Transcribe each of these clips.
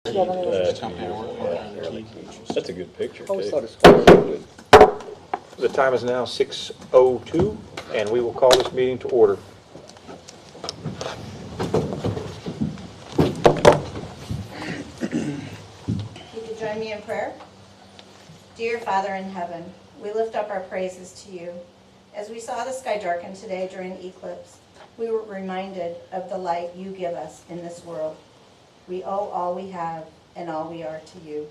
That's a good picture, I always too. thought it's good. The time is now 6:02, and we will call this meeting to order. You could join me in prayer. Dear Father in heaven, we lift up our praises to you. As we saw the sky darken today during the eclipse, we were reminded of the light you give us in this world. We owe all we have and all we are to you.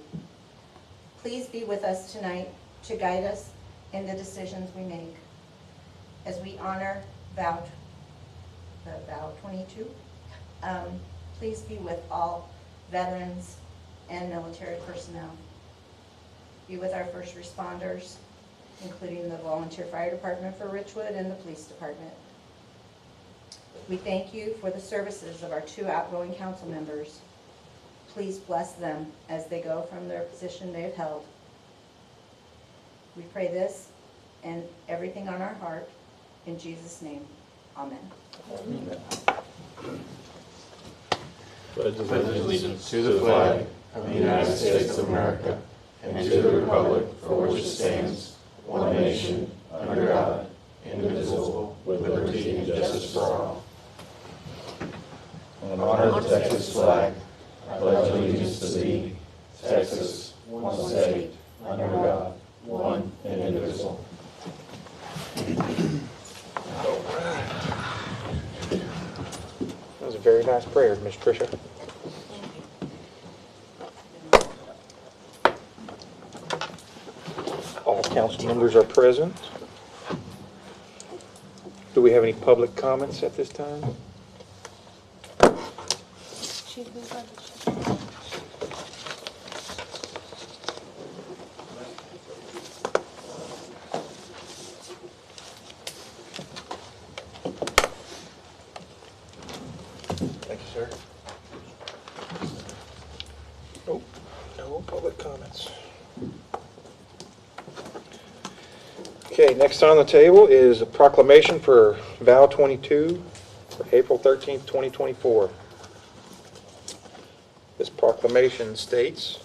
Please be with us tonight to guide us in the decisions we make. As we honor vow 22, please be with all veterans and military personnel. Be with our first responders, including the volunteer fire department for Richwood and the police department. We thank you for the services of our 2 outgoing council members. Please bless them as they go from their position they have held. We pray this and everything on our heart in Jesus' name. Amen. Pledge Allegiance to the flag of the United States of America and to the republic for which it stands, one nation, under God, indivisible, with liberty and justice for all. In honor of the Texas flag, I pledge allegiance to thee, Texas, one state, under God, one and indivisible. That was a very nice prayer, Miss Tricia. All council members are present. Do we have any public comments at this time? Thank you, sir. Oh, no public comments. Okay, next on the table is a proclamation for Vow 22 for April 13th, 2024. This proclamation states,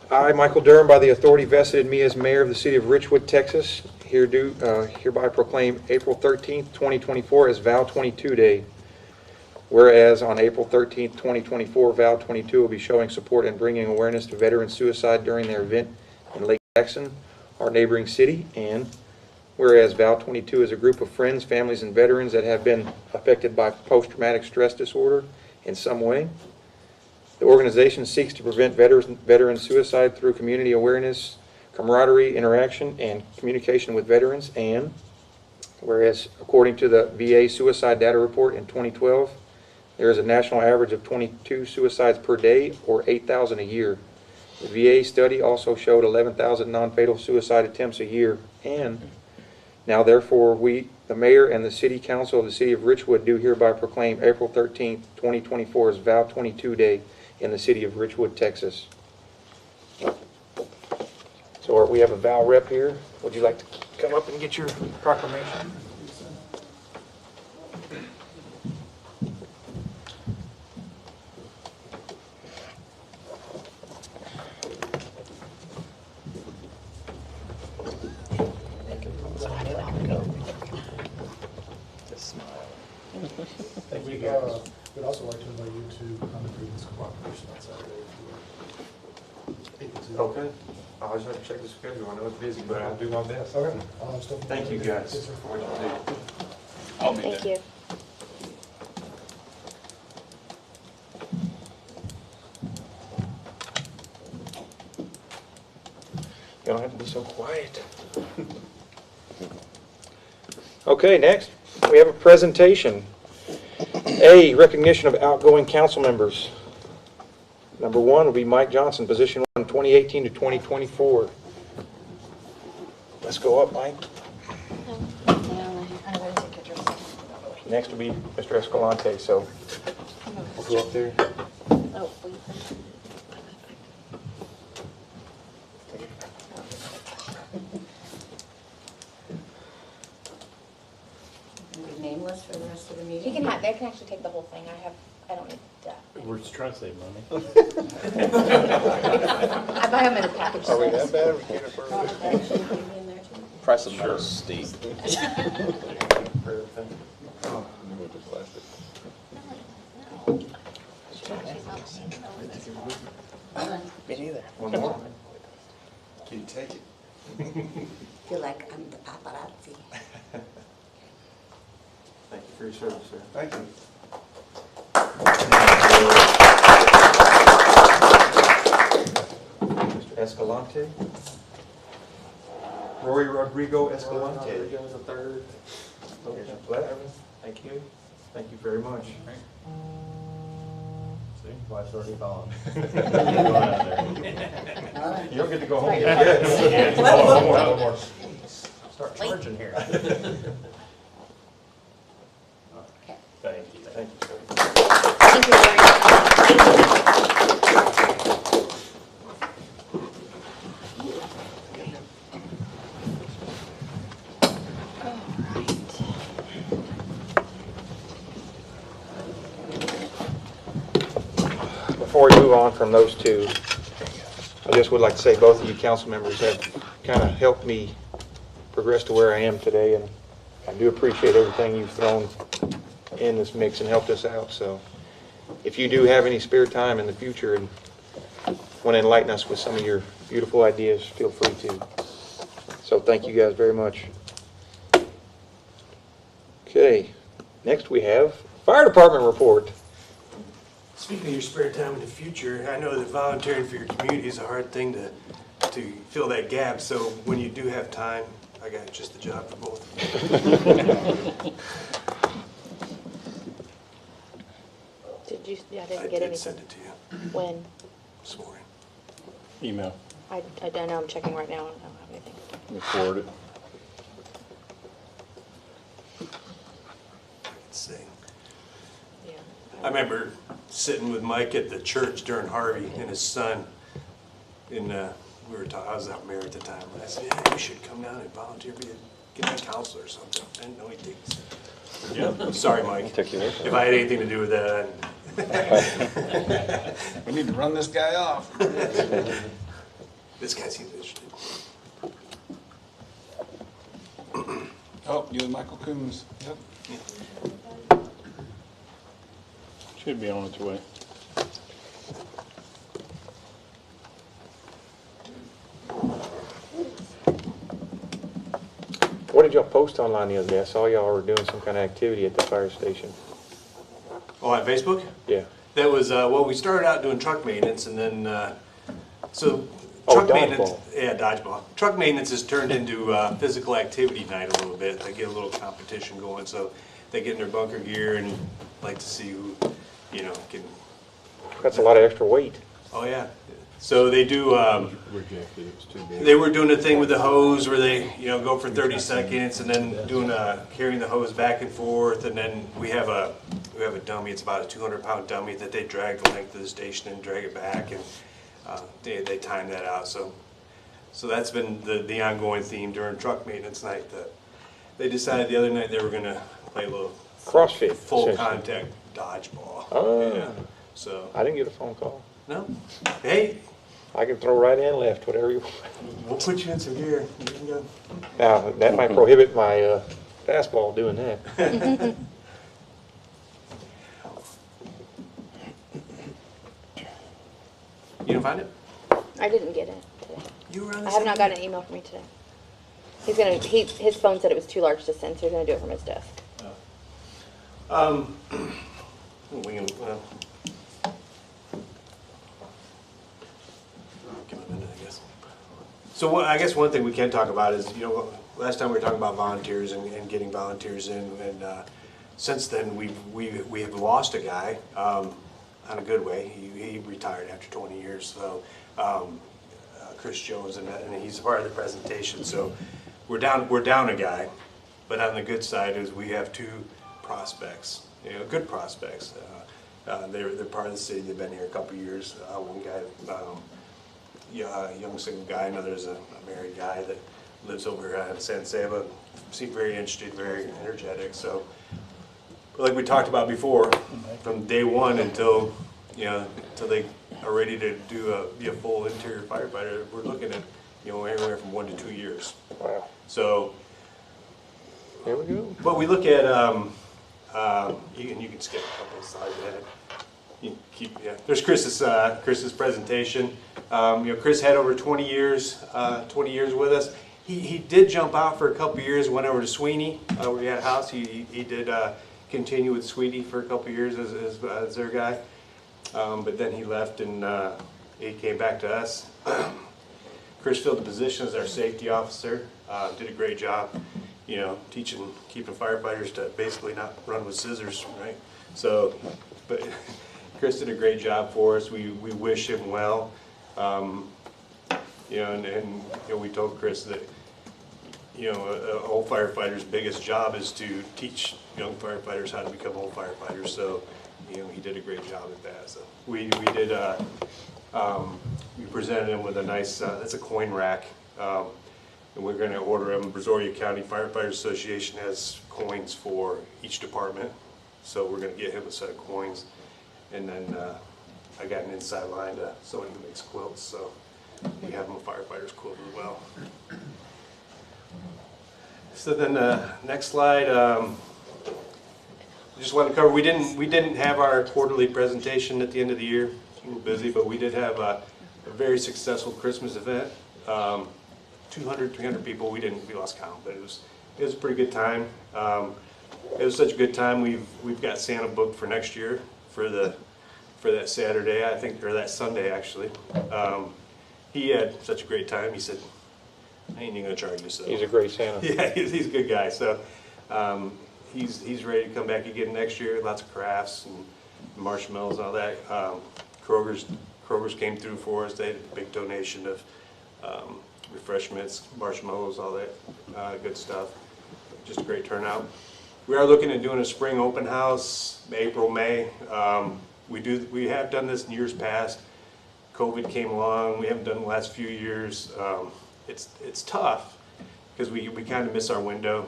I, Michael Durham, by the authority vested in me as mayor of the city of Richwood, Texas, hereby proclaim April 13th, 2024 as Vow 22 Day. Whereas on April 13th, 2024, Vow 22 will be showing support and bringing awareness to veteran suicide during their event in Lake Jackson, our neighboring city. And whereas Vow 22 is a group of friends, families, and veterans that have been affected by post-traumatic stress disorder in some way. The organization seeks to prevent veteran suicide through community awareness, camaraderie, interaction, and communication with veterans. And whereas according to the VA Suicide Data Report in 2012, there is a national average of 22 suicides per day, or 8,000 a year. The VA study also showed 11,000 non-fatal suicide attempts a year. And now therefore we, the mayor and the city council of the city of Richwood, do hereby proclaim April 13th, 2024 as Vow 22 Day in the city of Richwood, Texas. So we have a vow rep here. Would you like to come up and get your proclamation? We'd also like to invite you to come and read this proclamation on Saturday if you are able to. Okay. I'll just have to check the schedule. I know it's busy, but I'll do my best. Okay. Thank you guys Yes, sir. for what you do. I'll be Thank there. you. You don't have to be so quiet. Okay, next, we have a presentation. A, recognition of outgoing council members. Number 1 will be Mike Johnson, position 1, 2018 to 2024. Let's go up, Mike. Next will be Mr. Escalante, so we'll go up there. Oh, Be nameless for the rest of the meeting. he can have. They can actually take the whole thing. I don't need that. We're just trying to save money. I buy them in a package. Are we size. that bad? We can't afford it? Price of metal steep. Move the plastic. Me neither. One more? Can you take it? Feel like I'm the paparazzi. Thank you for your service, sir. Thank you. Mr. Escalante. Rory Rodrigo Escalante. Rodriguez the third. Here's your plaque. Thank you. Thank you very much. See, wife's already gone. You don't get to go home Right. yet. One more. Start charging here. Okay. Thank you. Thank you, sir. Thank you very much. Before we move on from those two, I just would like to say both of you council members have kind of helped me progress to where I am today, and I do appreciate everything you've thrown in this mix and helped us out. So if you do have any spare time in the future and want to enlighten us with some of your beautiful ideas, feel free to. So thank you guys very much. Okay, next we have fire department report. Speaking of your spare time in the future, I know that volunteering for your community is a hard thing to fill that gap. So when you do have time, I got just the job for both of you. Did you, yeah, I didn't I get did anything. send it to you When? this morning. Email, I know, I'm checking right now, I don't have anything. record it. Let's see. Yeah. I remember sitting with Mike at the church during Harvey and his son, and we were talking. I was out married at the time, and I said, "Yeah, you should come down and volunteer, get a counselor or something." I didn't know anything. Yeah, sorry, Mike. Took you there. If I had anything to do with that. We need to run this guy off. This guy seems interested. Oh, you and Michael Coombs. Yep. Should be on its way. What did y'all post online the other day? I saw y'all were doing some kind of activity at the fire station. Oh, on Facebook? Yeah. That was, well, we started out doing truck maintenance and then, so Oh, truck maintenance. dodgeball. Yeah, dodgeball. Truck maintenance has turned into physical activity night a little bit. They get a little competition going, so they get in their bunker gear and like to see who, can, That's a lot of extra weight. oh yeah. So they do, Rejected, it was too big. they were doing a thing with the hose where they, go for 30 seconds and then doing carrying the hose back and forth, and then we have a dummy. It's about a 200-pound dummy that they drag the length of the station and drag it back, and they time that out. So that's been the ongoing theme during truck maintenance night. That they decided the other night they were gonna play a little CrossFit, full essentially. contact dodgeball. Oh. Yeah. So I didn't get a phone call. no, hey, I can throw right and left, whatever you want. we'll put you in some gear. You can go. Now, that might prohibit my fastball doing that. You didn't find it? I didn't get it today. You were on the I have not same- gotten an email from me today. His phone said it was too large to send, so he's gonna do it from his desk. We can, give it a minute, I guess. So I guess one thing we can talk about is, last time we were talking about volunteers and getting volunteers in, and since then, we have lost a guy, in a good way. He retired after 20 years, so, Chris Jones, and he's part of the presentation, so we're down a guy, but on the good side is we have two prospects, good prospects. They're part of the city. They've been here a couple of years. One guy, a young single guy. Another is a married guy that lives over in San Saba. Seemed very interested, very energetic. So, like we talked about before, from day one until you know, until they are ready to be a full interior firefighter, we're looking at, you know, anywhere from 1 to 2 years. Wow. So, There we go. but we look at, you can skip a couple of slides ahead. You can keep, yeah. There's Chris's presentation. You know, Chris had over 20 years with us. He did jump out for a couple of years, went over to Sweeney, where we had a house. He did continue with Sweeney for a couple of years as their guy. But then he left and he came back to us. Chris filled the position as our safety officer, did a great job, you know, keeping firefighters to basically not run with scissors, right? So, but Chris did a great job for us. We wish him well. You know, and you know, we told Chris that, you know, a whole firefighter's biggest job is to teach young firefighters how to become whole firefighters. So, you know, he did a great job at that. So we presented him with a nice, that's a coin rack, and we're going to order him. Brazoria County Firefighters Association has coins for each department, so we're going to get him a set of coins. And then I got an inside line to someone who makes quilts, so we have him a firefighter's quilt as well. So then next slide. Just wanted to cover, we didn't have our quarterly presentation at the end of the year. We were busy, but we did have a very successful Christmas event. 200, 300 people. We lost count, but it was a pretty good time. It was such a good time. We've got Santa booked for next year for that Saturday, I think, or that Sunday actually. He had such a great time. He said, "I ain't even gonna charge you." So He's a great Santa. yeah, he's a good guy. So he's ready to come back again next year. Lots of crafts and marshmallows and all that. Kroger's came through for us. They had a big donation of refreshments, marshmallows, all that good stuff. Just a great turnout. We are looking at doing a spring open house, April, May. We have done this in years past. COVID came along. We haven't done it the last few years. It's tough because we kind of miss our window.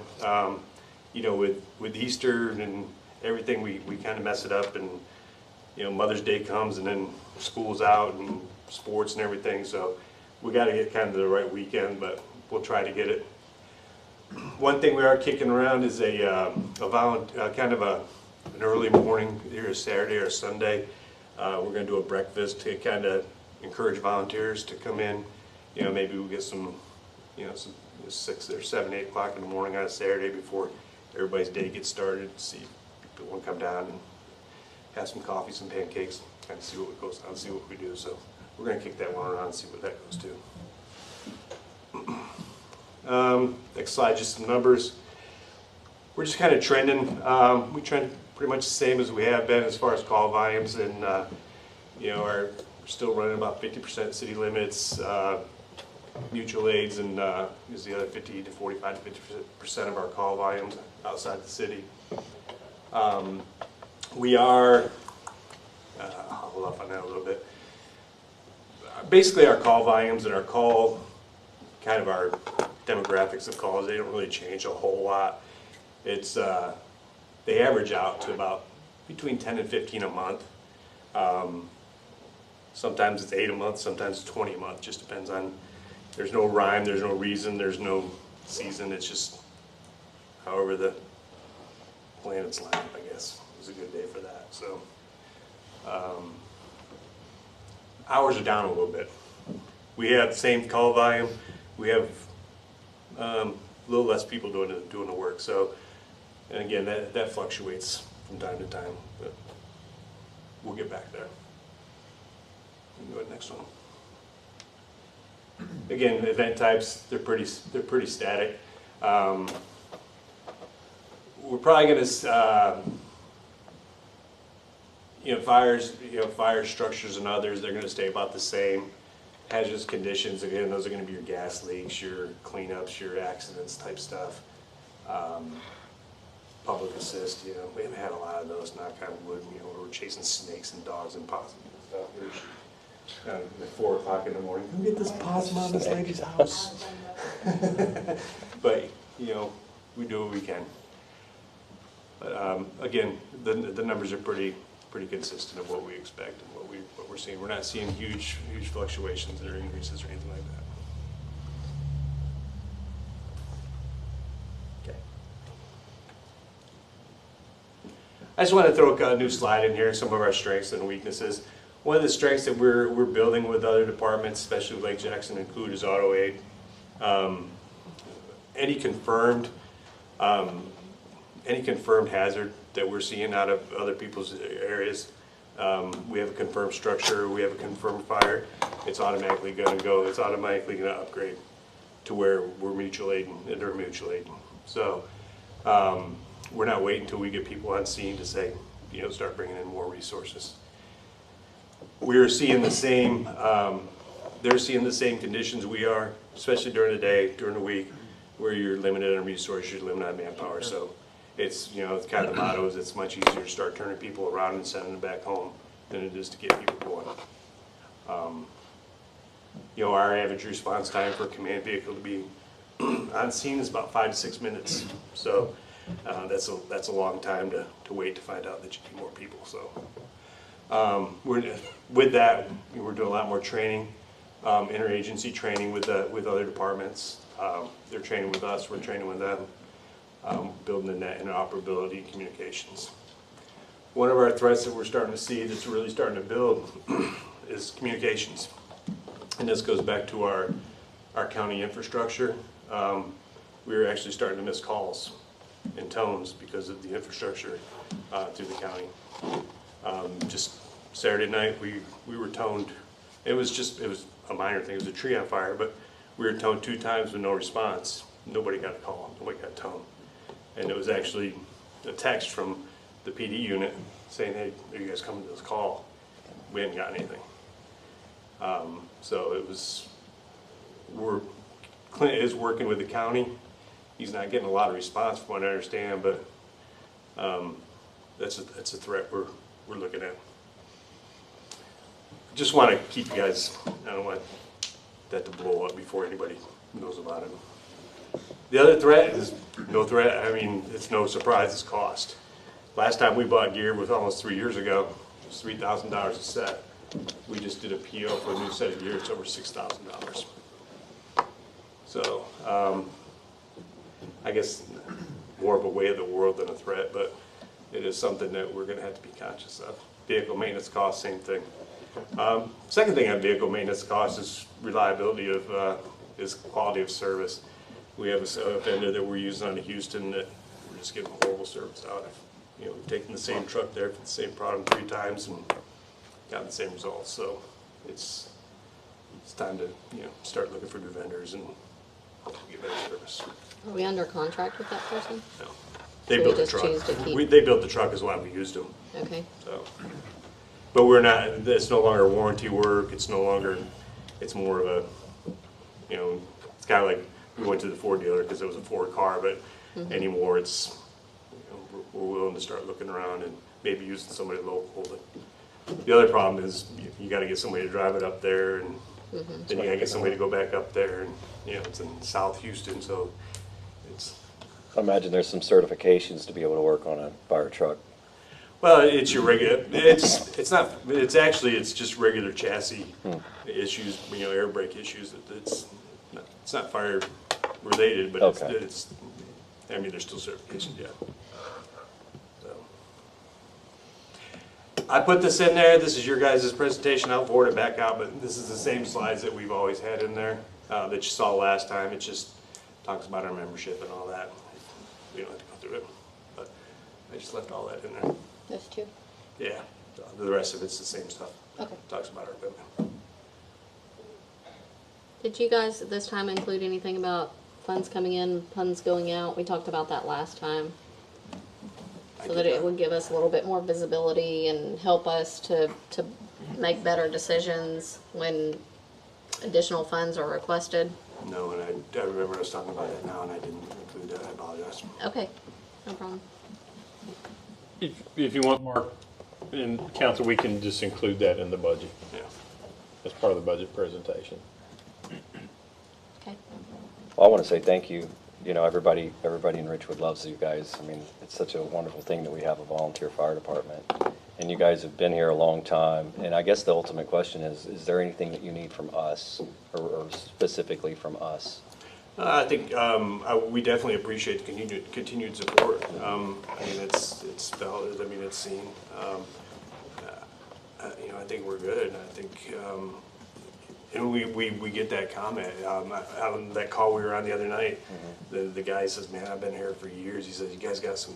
You know, with Easter and everything, we kind of mess it up, and you know, Mother's Day comes and then school's out and sports and everything. So we got to get kind of the right weekend, but we'll try to get it. One thing we are kicking around is kind of an early morning, either a Saturday or a Sunday. We're going to do a breakfast to kind of encourage volunteers to come in. You know, maybe we'll get some 6 or 7, 8 o'clock in the morning on a Saturday before everybody's day gets started. See if people want to come down and have some coffee, some pancakes, kind of see what goes on, see what we do. So we're going to kick that one around and see what that goes to. Next slide, just some numbers. We're just kind of trending. We trend pretty much the same as we have been as far as call volumes, and you know, we're still running about 50% city limits. Mutual aids and is the other 50 to 45 to 50% of our call volumes outside the city. We are, I'll hold off on that a little bit. Basically, our call volumes and our kind of our demographics of calls, they don't really change a whole lot. It's they average out to about between 10 and 15 a month. Sometimes it's 8 a month, sometimes it's 20 a month. Just depends on. There's no rhyme, there's no reason, there's no season. It's just however the planets line up, I guess. It was a good day for that. So hours are down a little bit. We have the same call volume. We have a little less people doing the work. So, and again, that fluctuates from time to time, but we'll get back there. We can go to the next one. Again, event types, they're pretty static. We're probably going to, fire structures and others, they're going to stay about the same. Hazardous conditions, again, those are going to be your gas leaks, your cleanups, your accidents type stuff. Public assist, we haven't had a lot of those, knock on wood, where we're chasing snakes and dogs and possums and stuff. At 4 o'clock in the morning, come get this possum out of this lady's house. But, we do what we can. But again, the numbers are pretty pretty consistent of what we expect and what we're seeing. We're not seeing huge fluctuations or increases or anything like that. Okay. I just want to throw a new slide in here, some of our strengths and weaknesses. One of the strengths that we're building with other departments, especially Lake Jackson and Clute, is auto aid. Any confirmed hazard that we're seeing out of other people's areas, we have a confirmed structure, we have a confirmed fire, it's automatically going to upgrade to where we're mutual aiding, and they're mutual aiding. So we're not waiting until we get people on scene to say, start bringing in more resources. We're seeing the same, they're seeing the same conditions we are, especially during the day, during the week, where you're limited on resources, you're limited on manpower. So it's, it's kind of the motto is it's much easier to start turning people around and sending them back home than it is to get people going. Our average response time for a command vehicle to be on scene is about 5 to 6 minutes. So that's a long time to wait to find out that you need more people. So with that, we're doing a lot more training, interagency training with other departments. They're training with us, we're training with them, building the net interoperability and communications. One of our threats that we're starting to see that's really starting to build is communications. And this goes back to our county infrastructure. We were actually starting to miss calls and tones because of the infrastructure through the county. Just Saturday night, we were toned. It was a minor thing. It was a tree on fire, but we were toned 2 times with no response. Nobody got a call. Nobody got toned. And it was actually a text from the PD unit saying, "Hey, are you guys coming to this call?" We hadn't got anything. So Clint is working with the county. He's not getting a lot of response from what I understand, but that's a threat we're looking at. Just want to keep you guys, I don't want that to blow up before anybody knows about it. The other threat is no threat. I mean, it's no surprise, it's cost. Last time we bought gear was almost 3 years ago. It was $3,000 a set. We just did a PO for a new set of gear. It's over $6,000. So I guess more of a way of the world than a threat, but it is something that we're going to have to be conscious of. Vehicle maintenance costs, same thing. Second thing on vehicle maintenance costs is reliability is quality of service. We have a vendor that we're using out of Houston that we're just getting horrible service out of. We've taken the same truck there for the same problem 3 times and gotten the same results. So it's time to start looking for new vendors and get better service. Are we under contract with that person? No, they So we built the just truck. choose to keep- They built the truck is why we used them. Okay. So, but we're not. It's no longer warranty work. It's no longer. It's more of a. It's kind of like we went to the Ford dealer because it was a Ford car, but anymore it's. We're willing to start looking around and maybe using somebody local. But the other problem is you got to get somebody to drive it up there, and then you got to get somebody to go back up there, and it's in South Houston, so it's. I imagine there's some certifications to be able to work on a fire truck. Well, it's your regular. It's not. It's just regular chassis issues. Air brake issues. It's not fire related, but Okay. it's. I mean, there's still certifications. Yeah. So I put this in there. This is your guys' presentation. I'll forward it back out, but this is the same slides that we've always had in there that you saw last time. It just talks about our membership and all that. We don't have to go through it, but I just left all that in there. Those 2? Yeah, the rest of it's the same stuff. Okay. Talks about our equipment. Did you guys this time include anything about funds coming in, funds going out? We talked about that last time. So that it would give us a little bit more visibility and help us to make better decisions when additional funds are requested. No, and I remember us talking about that now, and I didn't include that. I apologize. Okay, no problem. If you want, Mark, and council, we can just include that in the budget Yeah. as part of the budget presentation. Okay. Well, I want to say thank you. Everybody in Richwood loves you guys. I mean, it's such a wonderful thing that we have a volunteer fire department. and you guys have been here a long time, and I guess the ultimate question is there anything that you need from us, or specifically from us? I think we definitely appreciate the continued support. I mean, it's felt. I mean, it's seen. You know, I think we're good. I think, and we get that comment on that call we were on the other night. The guy says, "Man, I've been here for years." He says, "You guys got some."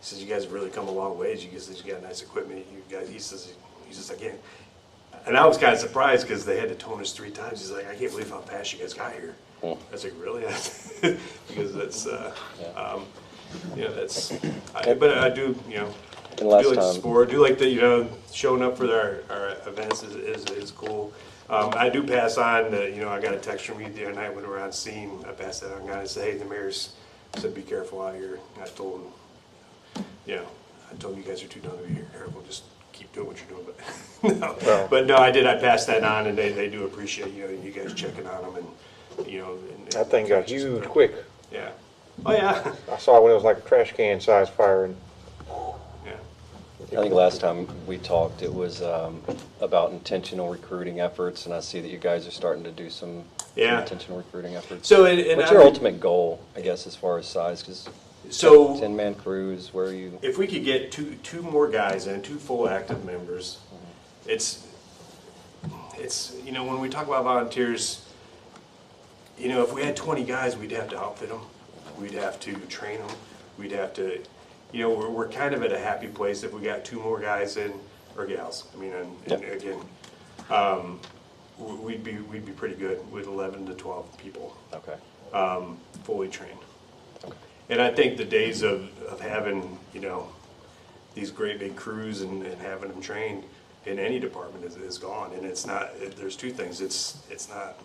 He says, "You guys have really come a long ways. You guys got nice equipment. You guys." He says, "I can't." And I was kind of surprised because they had to tone us 3 times. He's like, "I can't believe how fast you guys got here." I was like, "Really?" Because that's, you know, that's. But I do, you know. And last do like the time- sport. Do like the, you know, showing up for our events is cool. I do pass on. You know, I got a text from you the other night when we were on scene. I passed that on. Guy and said, "Hey, the mayor's said be careful out here." And I told him, you know, I told him you guys are too dumb to be here. Careful, just keep doing what you're doing. But no, Well. but no, I did. I passed that on, and they do appreciate you guys checking on them, and you know. And That thing got huge quick. Yeah. Oh yeah. I saw it when it was like a trash can size fire, and Yeah. I think last time we talked, it was about intentional recruiting efforts, and I see that you guys are starting to do some Yeah. intentional recruiting efforts. So, and What's I your would- ultimate goal, I guess, as far as size? Because So 10-man crews, where are you? if we could get two more guys in, 2 full active members, it's you know, when we talk about volunteers, you know, if we had 20 guys, we'd have to outfit them, we'd have to train them, we'd have to, you know, we're kind of at a happy place if we got 2 more guys in, or gals. I mean, and again, we'd be pretty good with 11 to 12 people. Okay. Fully trained. And I think the days of having, you know, these great big crews and having them trained in any department is gone. And it's not, there's 2 things. It's not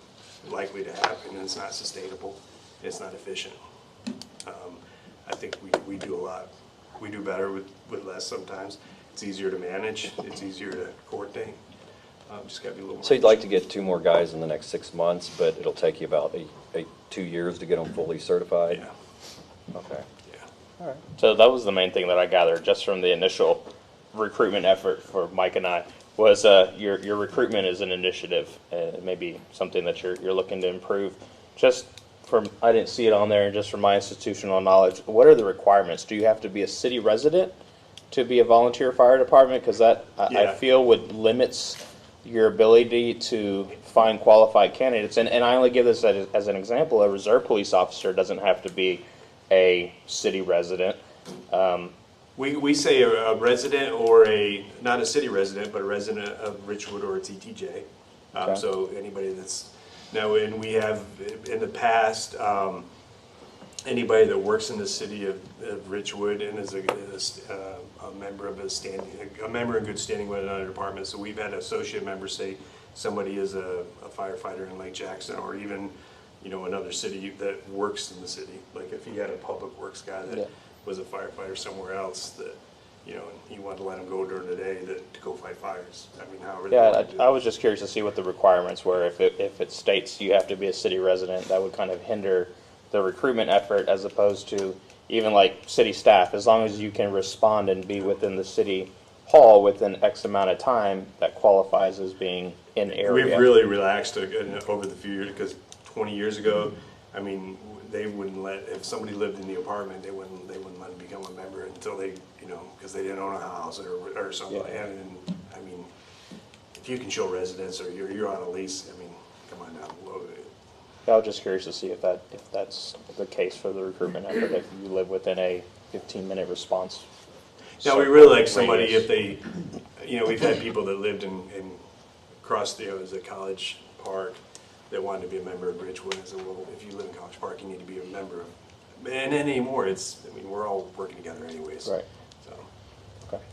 likely to happen, and it's not sustainable, and it's not efficient. I think we do a lot. We do better with less sometimes. It's easier to manage. It's easier to coordinate. Just gotta be a little more. So you'd like to get 2 more guys in the next 6 months, but it'll take you about 2 years to get them fully certified? Yeah, Okay. yeah. So that was the main thing that I gathered just from the initial recruitment effort for Mike and I was your recruitment is an initiative, maybe something that you're looking to improve. Just from I didn't see it on there, just from my institutional knowledge, what are the requirements? Do you have to be a city resident to be a volunteer fire department? Because that I Yeah. feel would limits your ability to find qualified candidates. And I only give this as an example. A reserve police officer doesn't have to be a city resident. We say a resident or not a city resident, but a resident of Richwood or its ETJ. Okay. So anybody that's, now, and we have in the past, anybody that works in the city of Richwood and is a member of a member in good standing with another department. So we've had associate members say somebody is a firefighter in Lake Jackson, or even, you know, another city that works in the city. Like if you had a public works guy that was a firefighter somewhere else, that, you know, and you wanted to let him go during the day to go fight fires. I mean, however they Yeah, want to do I it. was just curious to see what the requirements were. If it states you have to be a city resident, that would kind of hinder the recruitment effort, as opposed to even like city staff. As long as you can respond and be within the city hall within X amount of time, that qualifies as being in area. We've really relaxed over the few years, because 20 years ago, I mean, they wouldn't let, if somebody lived in the apartment, they wouldn't let them become a member until they, you know, because they didn't own a house or something. Yeah. And I mean, if you can show residence or you're on a lease, I mean, come on now. I was just curious to see if that's the case for the recruitment effort, if you live within a 15-minute response. Now, we really like radius. somebody if they, you know, we've had people that lived in across the, it was a College Park, that wanted to be a member of Richwood. I said, well, if you live in College Park, you need to be a member of, and anymore, it's, I mean, we're all working together anyways. Right. So, Okay.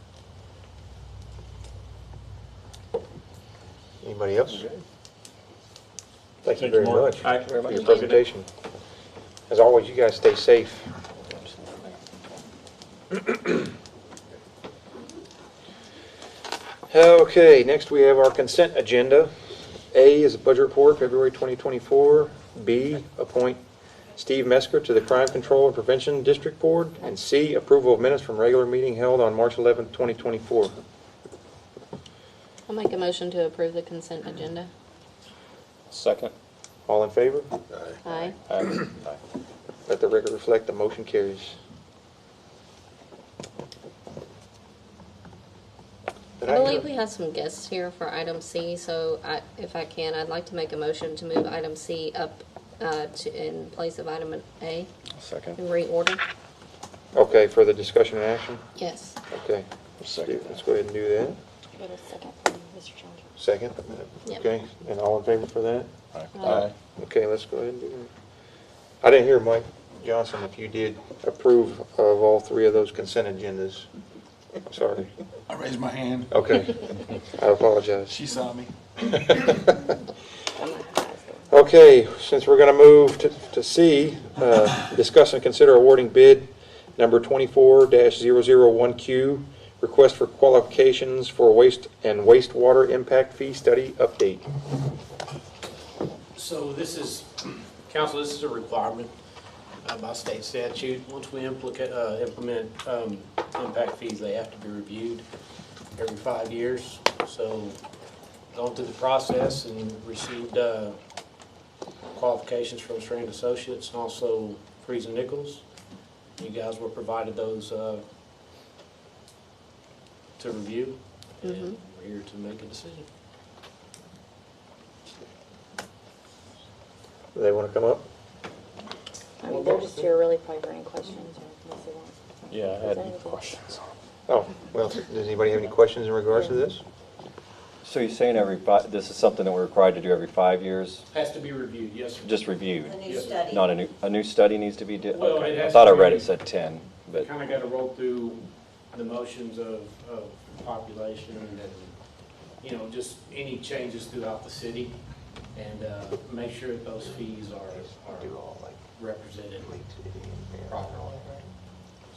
anybody else? Thank you very Mark. much All right, for your Thank you. presentation. As always, you guys stay safe. Okay, next we have our consent agenda. A is a budget report, February 2024. B, appoint Steve Mesker to the Crime Control and Prevention District Board. And C, approval of minutes from regular meeting held on March 11th, 2024. I'll make a motion to approve the consent agenda. Second. All in favor? Aye. Aye. Let the record reflect the motion carries. Did I hear- believe we have some guests here for item C, so if I can, I'd like to make a motion to move item C up in place of item A Second. and reorder. Okay, for the discussion and action? Yes. Okay. Second. Let's go ahead and do that. Got a second from Mr. Jones. Second? Yep. Okay, and all in favor for that? Aye. Okay, let's go ahead and do that. I didn't hear, Mike Johnson, if you did approve of all three of those consent agendas. Sorry. I raised my hand. Okay, I apologize. She saw me. Okay, since we're going to move to C, discuss and consider awarding bid number 24-001Q, request for qualifications for waste and wastewater impact fee study update. So this is, council, this is a requirement by state statute. Once we implement impact fees, they have to be reviewed every 5 years. So gone through the process and received qualifications from Strand Associates and also Freeze and Nichols. You guys were provided those to review, and we're here to make a decision. Do they want to come up? I mean, they're just here really probably for any questions or unless they want. Yeah, I Is had there anything? questions. Oh, well, does anybody have any questions in regards to this? So you're saying this is something that we're required to do every 5 years? Has to be reviewed, yes, sir. Just reviewed? The new study. Not a new study needs to be done? Well, Okay. it I has thought to I read be- it said 10, but, Kind of got to roll through the motions of population and, you know, just any changes throughout the city and make sure that those fees are represented properly.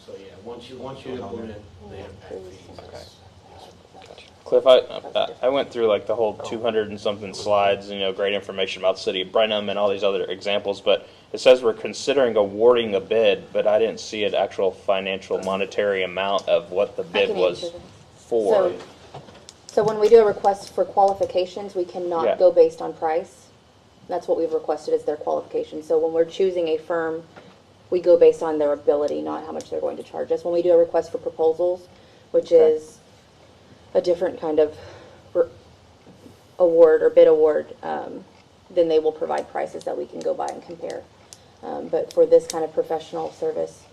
So, yeah, once you implement the impact fees. it's- Cliff, I went through like the whole 200 and something slides, and, you know, great information about the city of Brenham and all these other examples, but it says we're considering awarding a bid, but I didn't see an actual financial monetary amount of what the I bid can was answer that. for. So when we do a request for qualifications, we cannot Yeah. go based on price. That's what we've requested is their qualifications. So when we're choosing a firm, we go based on their ability, not how much they're going to charge us. When we do a request for proposals, which is a different kind of award or bid award, then they will provide prices that we can go by and compare. But for this kind of professional service,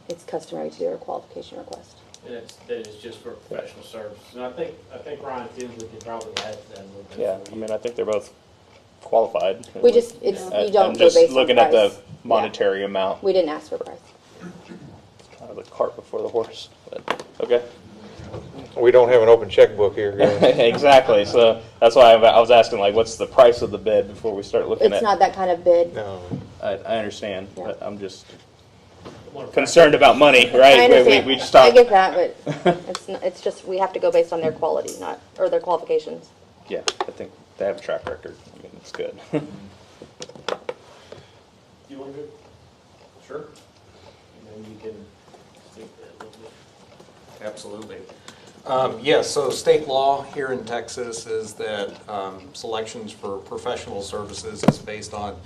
it's customary to do a qualification request. And that is just for professional services. And I think Ryan Tinsley could probably add to that a little bit. Yeah, for I you. mean, I think they're both qualified. We just, it's, you I'm don't go just based on looking at the price. monetary amount, We didn't ask for price. kind of the cart before the horse, but, okay. We don't have an open checkbook here, guys. Exactly, so that's why I was asking, like, what's the price of the bid before we start looking It's at? not that kind of bid. No. I understand, Yeah. but I'm just More concerned about money, I right? understand. We just I talked. get that, but it's just, we have to go based on their quality, not, or their qualifications. Yeah, I think they have a track record. I mean, it's good. You want to do? Sure. And then you can speak that a little bit. Absolutely. Yes, so state law here in Texas is that selections for professional services is based on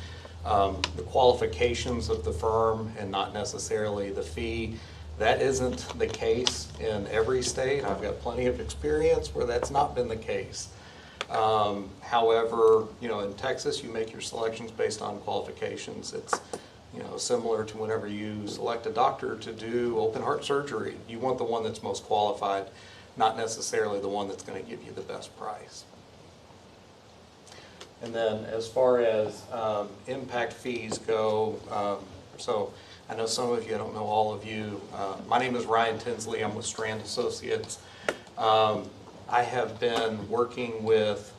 the qualifications of the firm and not necessarily the fee. That isn't the case in every state. I've got plenty of experience where that's not been the case. However, you know, in Texas, you make your selections based on qualifications. It's, you know, similar to whenever you select a doctor to do open heart surgery. You want the one that's most qualified, not necessarily the one that's going to give you the best price. And then as far as impact fees go, so I know some of you, I don't know all of you. My name is Ryan Tinsley. I'm with Strand Associates. I have been working with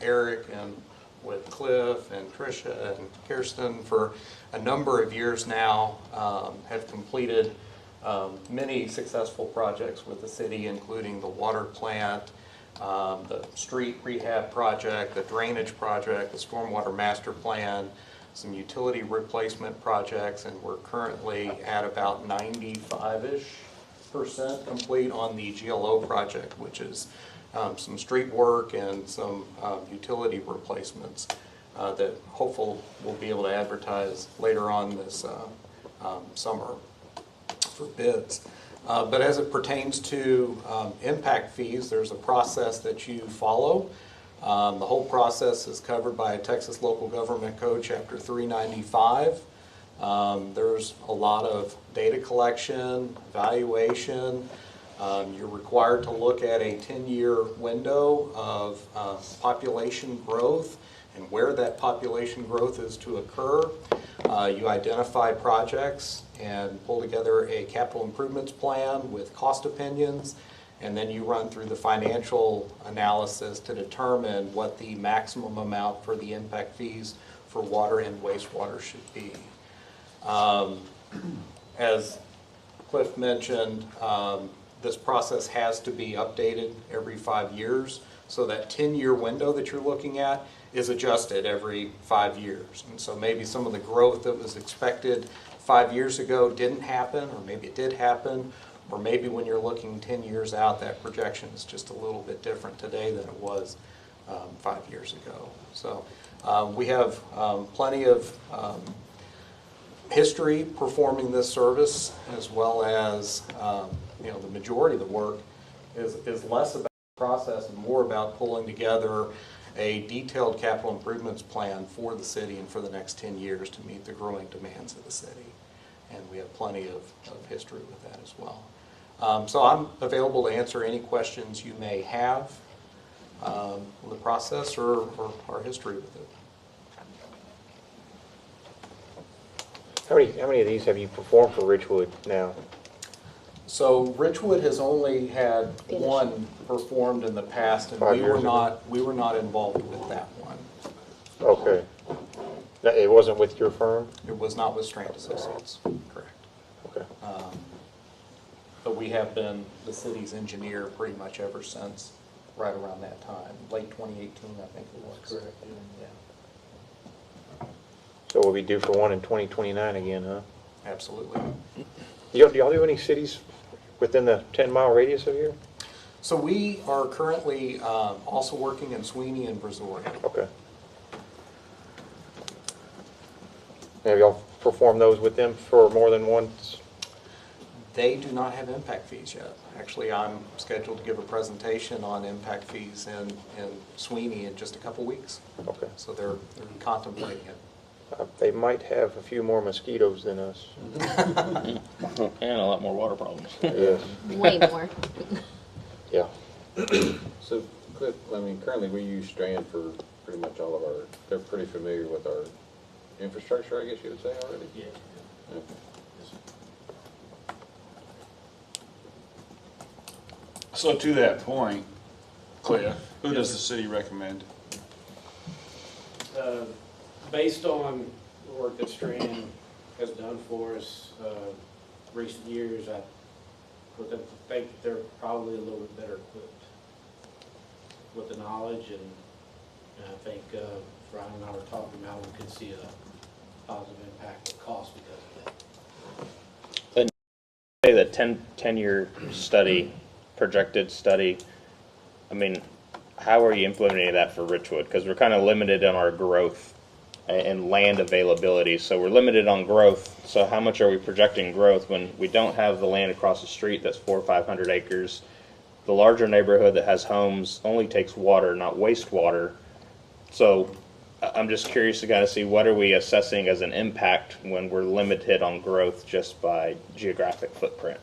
Eric and with Cliff and Tricia and Kirsten for a number of years now, have completed many successful projects with the city, including the water plant, the street rehab project, the drainage project, the stormwater master plan, some utility replacement projects, and we're currently at about 95-ish% complete on the GLO project, which is some street work and some utility replacements that hopefully we'll be able to advertise later on this summer for bids. But as it pertains to impact fees, there's a process that you follow. The whole process is covered by Texas Local Government Code, Chapter 395. There's a lot of data collection, evaluation. You're required to look at a 10-year window of population growth and where that population growth is to occur. You identify projects and pull together a capital improvements plan with cost opinions, and then you run through the financial analysis to determine what the maximum amount for the impact fees for water and wastewater should be. As Cliff mentioned, this process has to be updated every 5 years, so that 10-year window that you're looking at is adjusted every 5 years. And so maybe some of the growth that was expected 5 years ago didn't happen, or maybe it did happen, or maybe when you're looking 10 years out, that projection is just a little bit different today than it was 5 years ago. So we have plenty of history performing this service, as well as the majority of the work is less about the process and more about pulling together a detailed capital improvements plan for the city and for the next 10 years to meet the growing demands of the city. And we have plenty of history with that as well. So I'm available to answer any questions you may have on the process or our history with it. How many of these have you performed for Richwood now? So Richwood has only had one performed in the past, and 5 we years were not involved with that one. Okay. It wasn't with your firm? It was not with Strand Associates, correct. Okay. But we have been the city's engineer pretty much ever since right around that time, late 2018, I think it was. Correct. Yeah. So we'll be due for one in 2029 again, huh? Absolutely. Do y'all do any cities within the 10-mile radius of here? So we are currently also working in Sweeney and Brazoria. Okay. Have y'all performed those with them for more than once? They do not have impact fees yet. Actually, I'm scheduled to give a presentation on impact fees in Sweeney in just a couple weeks. Okay. So they're contemplating it. They might have a few more mosquitoes than us. And a lot more water problems. Yes. Way more. Yeah. So, Cliff, I mean, currently we use Strand for pretty much all of our, they're pretty familiar with our infrastructure, I guess you would say already? Yeah. Okay. So to that point, Cliff, who does the city recommend? Based on the work that Strand has done for us recent years, I would think they're probably a little bit better equipped with the knowledge, and I think Ryan and I were talking about we could see a positive impact of cost because of that. Say the 10-year study, projected study, I mean, how are you implementing that for Richwood? Because we're kind of limited on our growth and land availability. So we're limited on growth. So how much are we projecting growth when we don't have the land across the street that's 400 or 500 acres? The larger neighborhood that has homes only takes water, not wastewater. So I'm just curious to kind of see what are we assessing as an impact when we're limited on growth just by geographic footprint.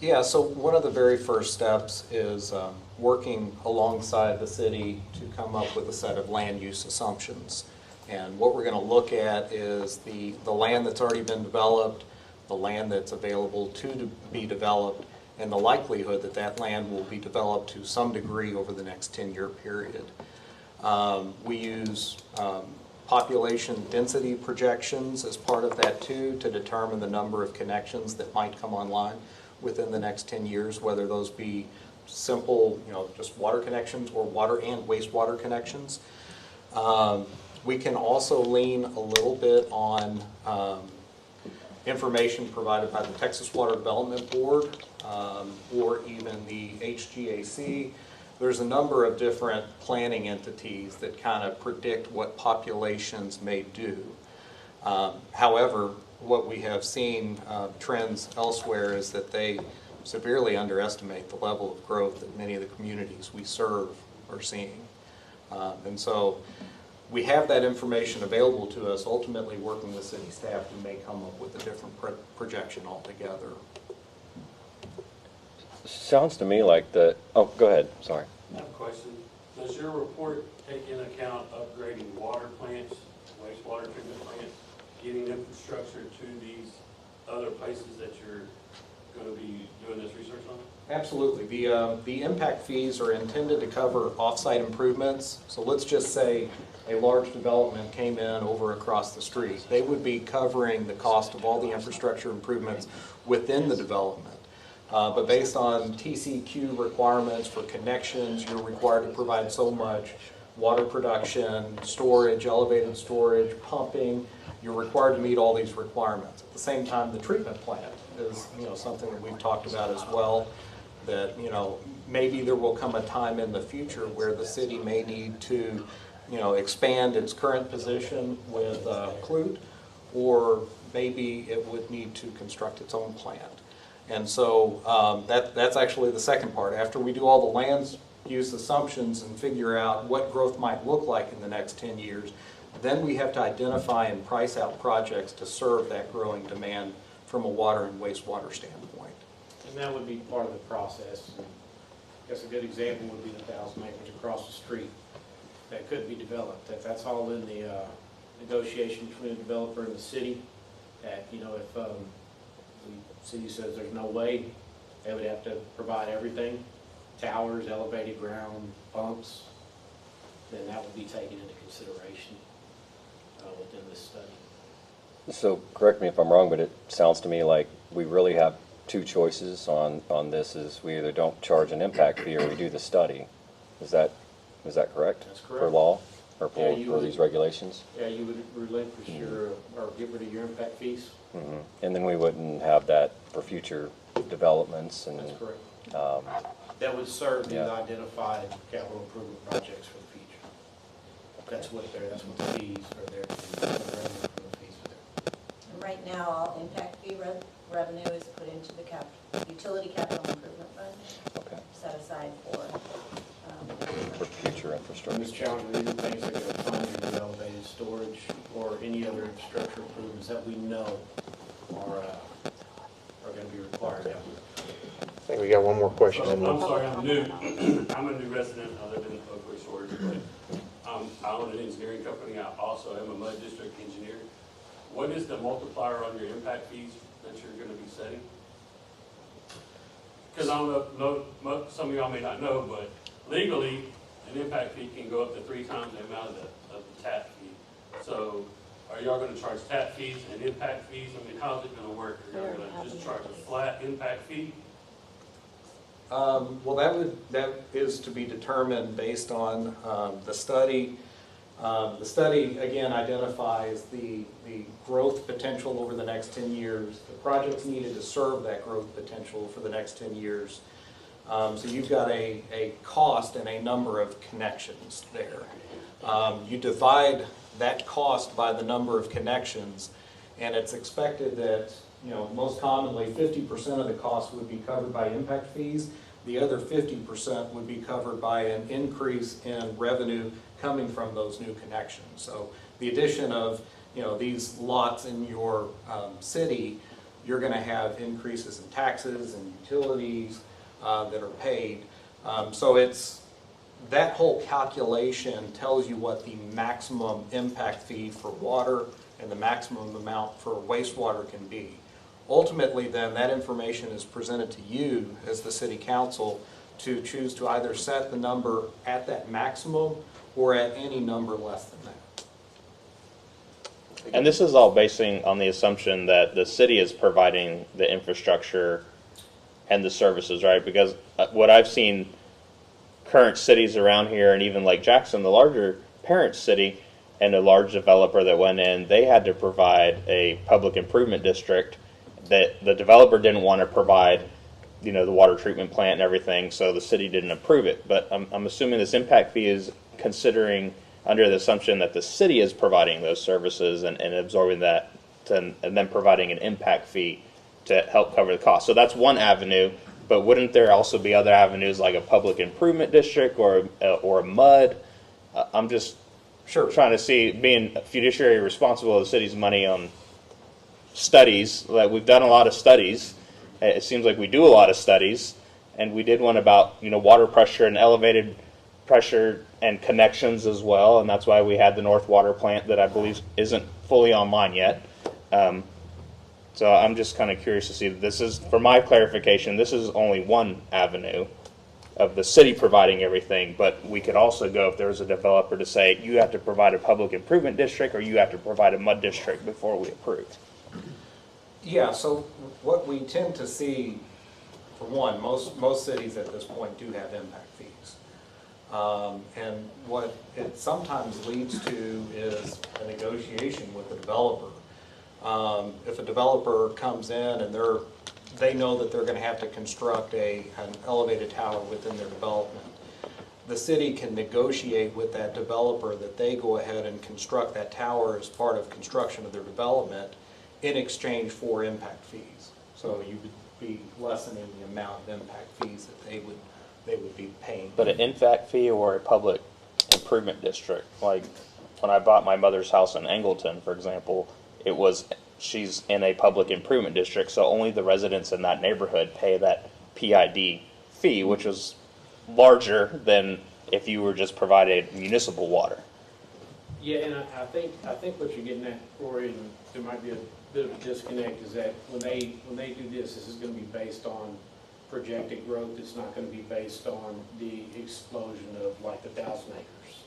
Yeah, so one of the very first steps is working alongside the city to come up with a set of land use assumptions. And what we're going to look at is the land that's already been developed, the land that's available to be developed, and the likelihood that that land will be developed to some degree over the next 10-year period. We use population density projections as part of that too, to determine the number of connections that might come online within the next 10 years, whether those be simple, just water connections or water and wastewater connections. We can also lean a little bit on information provided by the Texas Water Development Board, or even the HGAC. There's a number of different planning entities that kind of predict what populations may do. However, what we have seen trends elsewhere is that they severely underestimate the level of growth that many of the communities we serve are seeing. And so we have that information available to us. Ultimately, working with city staff, we may come up with a different projection altogether. Sounds to me like oh, go ahead, sorry. I have a question. Does your report take into account upgrading water plants, wastewater treatment plants, getting infrastructure to these other places that you're going to be doing this research on? Absolutely. The impact fees are intended to cover off-site improvements. So let's just say a large development came in over across the street. They would be covering the cost of all the infrastructure improvements within the development. But based on TCQ requirements for connections, you're required to provide so much water production, storage, elevated storage, pumping. You're required to meet all these requirements. At the same time, the treatment plant is, something that we've talked about as well. That, maybe there will come a time in the future where the city may need to, expand its current position with Clute, or maybe it would need to construct its own plant. And so that's actually the second part. After we do all the land use assumptions and figure out what growth might look like in the next 10 years, then we have to identify and price out projects to serve that growing demand from a water and wastewater standpoint. And that would be part of the process. I guess a good example would be the 1,000 acres across the street that could be developed. That's all in the negotiation between the developer and the city. That, if the city says there's no way, they would have to provide everything, towers, elevated ground, pumps, then that would be taken into consideration within this study. So correct me if I'm wrong, but it sounds to me like we really have two choices on this. Is we either don't charge an impact fee or we do the study. Is that correct? That's correct. For law or for Yeah, these regulations? Yeah, you would relinquish your, or get rid of your impact fees. Mm-hmm. And then we wouldn't have that for future developments and. That's correct. That would serve the identified capital improvement projects for the future. That's what the fees are there to do. That's what the revenue for the fees are there. And right now, all impact fee revenue is put into the utility capital improvement fund. Okay. Set aside for future infrastructure. Ms. Challenger, these are things that are funded in elevated storage or any other infrastructure improvements that we know are going to be required. I think we got one more question. I'm sorry, I'm new. I'm a new resident. I live in Oakwood Shores, but I own an engineering company. I also am a mud district engineer. What is the multiplier on your impact fees that you're going to be setting? Because I don't know, some of y'all may not know, but legally, an impact fee can go up to 3 times the amount of the tap fee. So are y'all going to charge tap fees and impact fees? I mean, how's it going to work? Are y'all going to just charge a flat impact fee? Well, that is to be determined based on the study. The study, again, identifies the growth potential over the next 10 years, the projects needed to serve that growth potential for the next 10 years. So you've got a cost and a number of connections there. You divide that cost by the number of connections, and it's expected that, most commonly 50% of the cost would be covered by impact fees. The other 50% would be covered by an increase in revenue coming from those new connections. So the addition of, these lots in your city, you're going to have increases in taxes and utilities that are paid. So that whole calculation tells you what the maximum impact fee for water and the maximum amount for wastewater can be. Ultimately, then, that information is presented to you as the city council to choose to either set the number at that maximum or at any number less than that. And this is all basing on the assumption that the city is providing the infrastructure and the services, right? Because what I've seen current cities around here, and even like Jackson, the larger parent city, and a large developer that went in, they had to provide a public improvement district that the developer didn't want to provide, the water treatment plant and everything, so the city didn't approve it. But I'm assuming this impact fee is considering under the assumption that the city is providing those services and absorbing that, and then providing an impact fee to help cover the cost. So that's one avenue, but wouldn't there also be other avenues like a public improvement district or a MUD? I'm just trying to see, being fiduciary responsible of the city's money on studies. Like, we've done a lot of studies. It seems like we do a lot of studies, and we did one about water pressure and elevated pressure and connections as well, and that's why we had the North Water plant that I believe isn't fully online yet. So I'm just kind of curious to see, this is, for my clarification, this is only one avenue of the city providing everything, but we could also go, if there was a developer, to say you have to provide a public improvement district or you have to provide a MUD district before we approve. Yeah, so what we tend to see, for one, most cities at this point do have impact fees. And what it sometimes leads to is a negotiation with the developer. If a developer comes in and they know that they're going to have to construct an elevated tower within their development, the city can negotiate with that developer that they go ahead and construct that tower as part of construction of their development in exchange for impact fees. So you would be lessening the amount of impact fees that they would be paying. But an impact fee or a public improvement district, like when I bought my mother's house in Angleton, for example, she's in a public improvement district, so only the residents in that neighborhood pay that PID fee, which is larger than if you were just provided municipal water. Yeah, and I think what you're getting at, Rory, and there might be a bit of a disconnect, is that when they do this is going to be based on projected growth. It's not going to be based on the explosion of like 1,000 acres.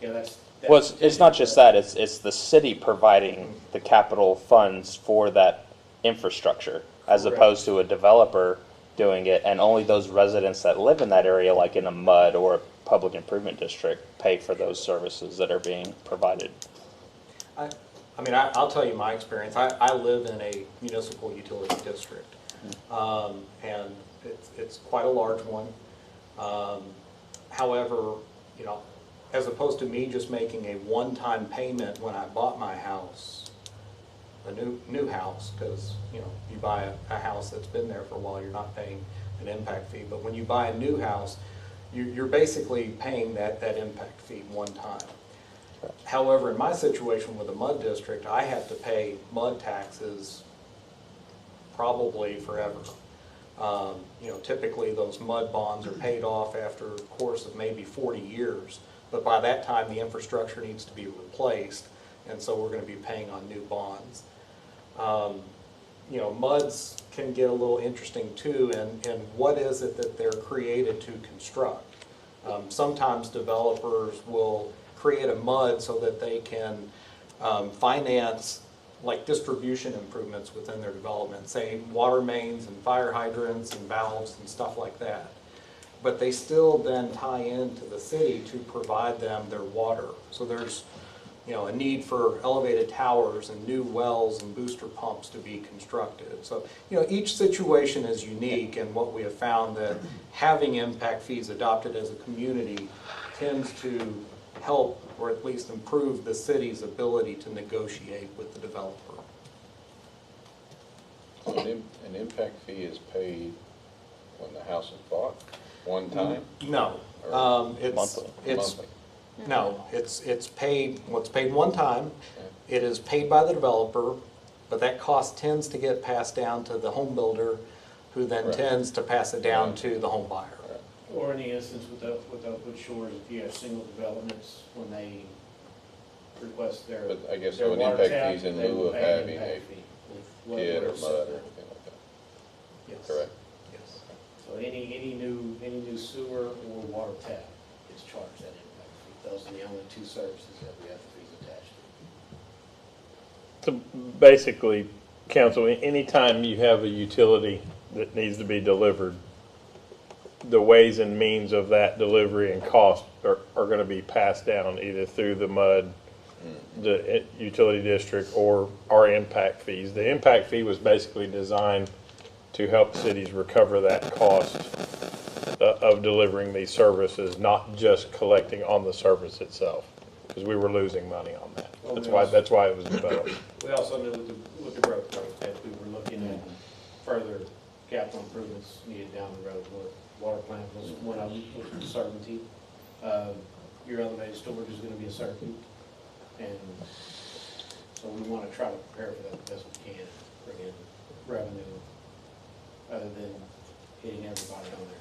Yeah, that's Well, it's not just that. It's the city providing the capital funds for that infrastructure, as Correct. opposed to a developer doing it, and only those residents that live in that area, like in a MUD or a public improvement district, pay for those services that are being provided. I mean, I'll tell you my experience. I live in a municipal utility district, and it's quite a large one. However, as opposed to me just making a one-time payment when I bought my house, a new house, because you buy a house that's been there for a while, you're not paying an impact fee. But when you buy a new house, you're basically paying that impact fee one time. However, in my situation with a MUD district, I have to pay MUD taxes probably forever. Typically those MUD bonds are paid off after a course of maybe 40 years. But by that time, the infrastructure needs to be replaced, and so we're going to be paying on new bonds. MUDs can get a little interesting too, and what is it that they're created to construct? Sometimes developers will create a MUD so that they can finance like distribution improvements within their development, say water mains and fire hydrants and valves and stuff like that. But they still then tie into the city to provide them their water. So there's a need for elevated towers and new wells and booster pumps to be constructed. So each situation is unique, and what we have found that having impact fees adopted as a community tends to help, or at least improve, the city's ability to negotiate with the developer. So an impact fee is paid when the house is bought? One time? No, Monthly. No, it's paid. Well, it's paid one time. It is paid by the developer, but that cost tends to get passed down to the home builder, who then tends to pass it down to the home buyer. Or in the instance with Oakwood Shores, if you have single developments, when they request their But I guess their so an water impact tap, fees in they lieu will of pay an having impact a fee with PID or whatever MUD or set there. anything like that. Yes. Correct. Yes. So any new sewer or water tap is charged that impact fee. Those are the only two services that we have fees attached to. So basically, council, anytime you have a utility that needs to be delivered, the ways and means of that delivery and cost are going to be passed down either through the MUD the utility district or our impact fees. The impact fee was basically designed to help cities recover that cost of delivering these services, not just collecting on the service itself, because we were losing money on that. That's why it was developed. We also knew with the growth that we were looking at further capital improvements needed down the road. Water plant was one of them, which was a certainty. Your elevated storage is going to be a certainty. And so we want to try to prepare for that the best we can, bring in revenue other than hitting everybody on there.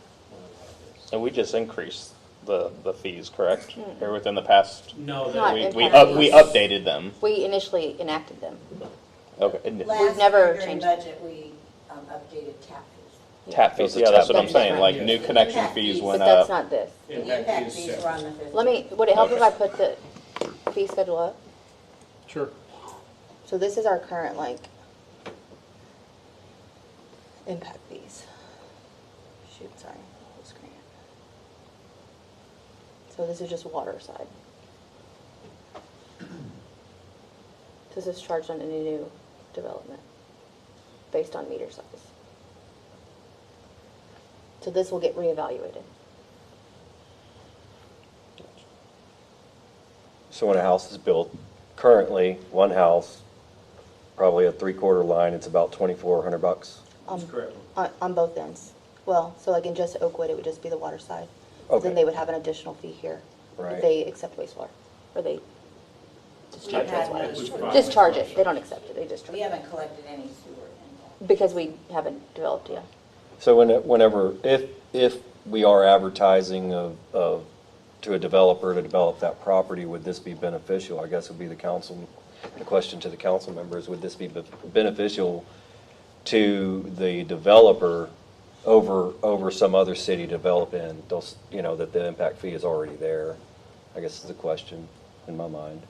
And we just increased the fees, correct? Or within the past? No, Not we impact fees. updated them. We initially enacted them. Okay. Last never year during changed budget, we updated tap fees. Tap fees, yeah, that's what I'm saying, like new connection Impact fees fees. But went that's up. not this. The impact fees were on the 15th. Would it help if I put the fee schedule up? Sure. So this is our current, like, impact fees. Shoot, sorry, full screen. So this is just water side. This is charged on any new development, based on meter size. So this will get reevaluated. So when a house is built, currently, one house, probably a 3/4 line, it's about $2,400. That's correct. On both ends. Well, so like in just Oakwood, it would just be the water side. But Okay. then they would have an additional fee here. Right. If they accept wastewater, or they just We charge had wastewater. no- Just charge it, they don't accept it, they just charge We it. haven't collected any sewer impact. Because we haven't developed yet. So whenever, if we are advertising to a developer to develop that property, would this be beneficial? I guess would be the question to the council members, would this be beneficial to the developer over some other city developing, those, that the impact fee is already there? I guess is the question in my mind.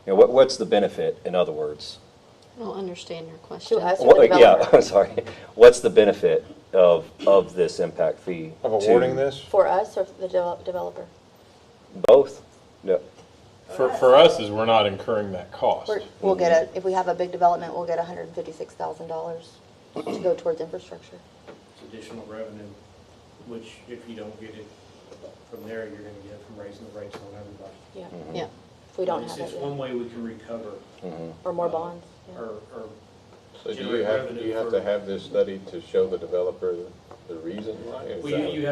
What's the benefit, in other words? I don't understand your question. To us or the Yeah, developer? I'm sorry. What's the benefit of this impact fee? Of awarding this? For us or the developer? Both? No. For us is we're not incurring that cost. We'll get if we have a big development, we'll get $156,000 to go towards infrastructure. It's additional revenue, which if you don't get it from there, you're going to get it from raising the rates on everybody. Yeah. Mm-hmm. Yeah. If we don't It's have it one yet. way we can recover. Or more bonds. Yeah. Or So do generate you have, revenue do you have for- to have this study to show the developer the reason why? Is Well, that- you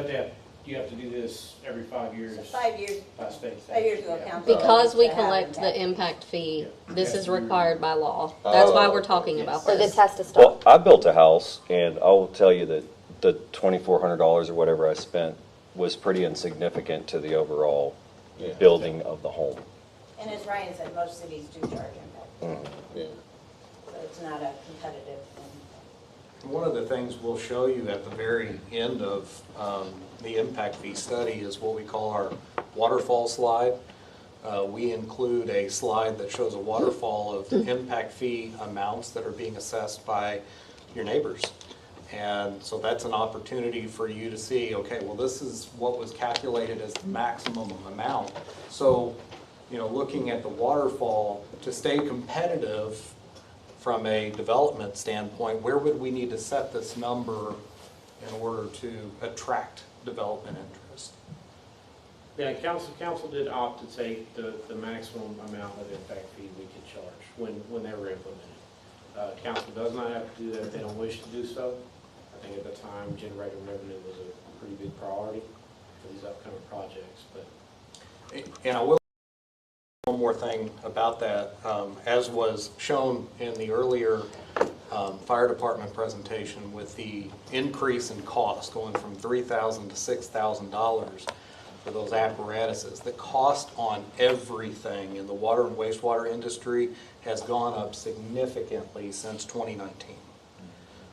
have to do this every 5 years. So 5 years, By state. 5 years ago, Yeah. council. Because we to have collect the impact. impact fee, Yeah. this Yeah. is required by law. That's why we're talking about So this this. has to Well, stop. I built a house, and I will tell you that the $2,400 or whatever I spent was pretty insignificant to the overall Yeah. building of the home. And as Ryan said, most cities do charge impact, Yeah. so it's not a competitive thing. One of the things we'll show you at the very end of the impact fee study is what we call our waterfall slide. We include a slide that shows a waterfall of impact fee amounts that are being assessed by your neighbors. And so that's an opportunity for you to see, okay, well, this is what was calculated as the maximum amount. So, looking at the waterfall, to stay competitive from a development standpoint, where would we need to set this number in order to attract development interest? Yeah, council did opt to take the maximum amount of impact fee we could charge when they were implemented. Council does not have to do that if they don't wish to do so. I think at the time, generating revenue was a pretty big priority for these upcoming projects, but. And I will one more thing about that. As was shown in the earlier fire department presentation, with the increase in cost going from $3,000 to $6,000 for those apparatuses, the cost on everything in the water and wastewater industry has gone up significantly since 2019.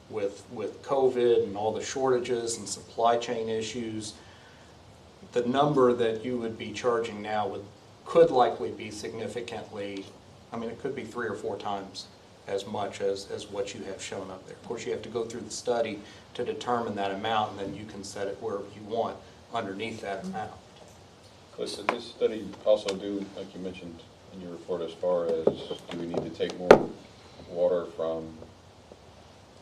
With COVID and all the shortages and supply chain issues, the number that you would be charging now could likely be significantly, it could be 3 or 4 times as much as what you have shown up there. Of course, you have to go through the study to determine that amount, and then you can set it wherever you want underneath that amount. Does this study also do, like you mentioned, in your report as far as, do we need to take more water from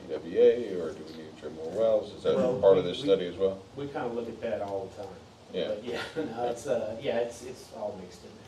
EWA, or do we need to drill more wells? Is that Well, part of this study as well? We kind of look at that all the time. Yeah. But yeah, no, it's, it's all mixed in there.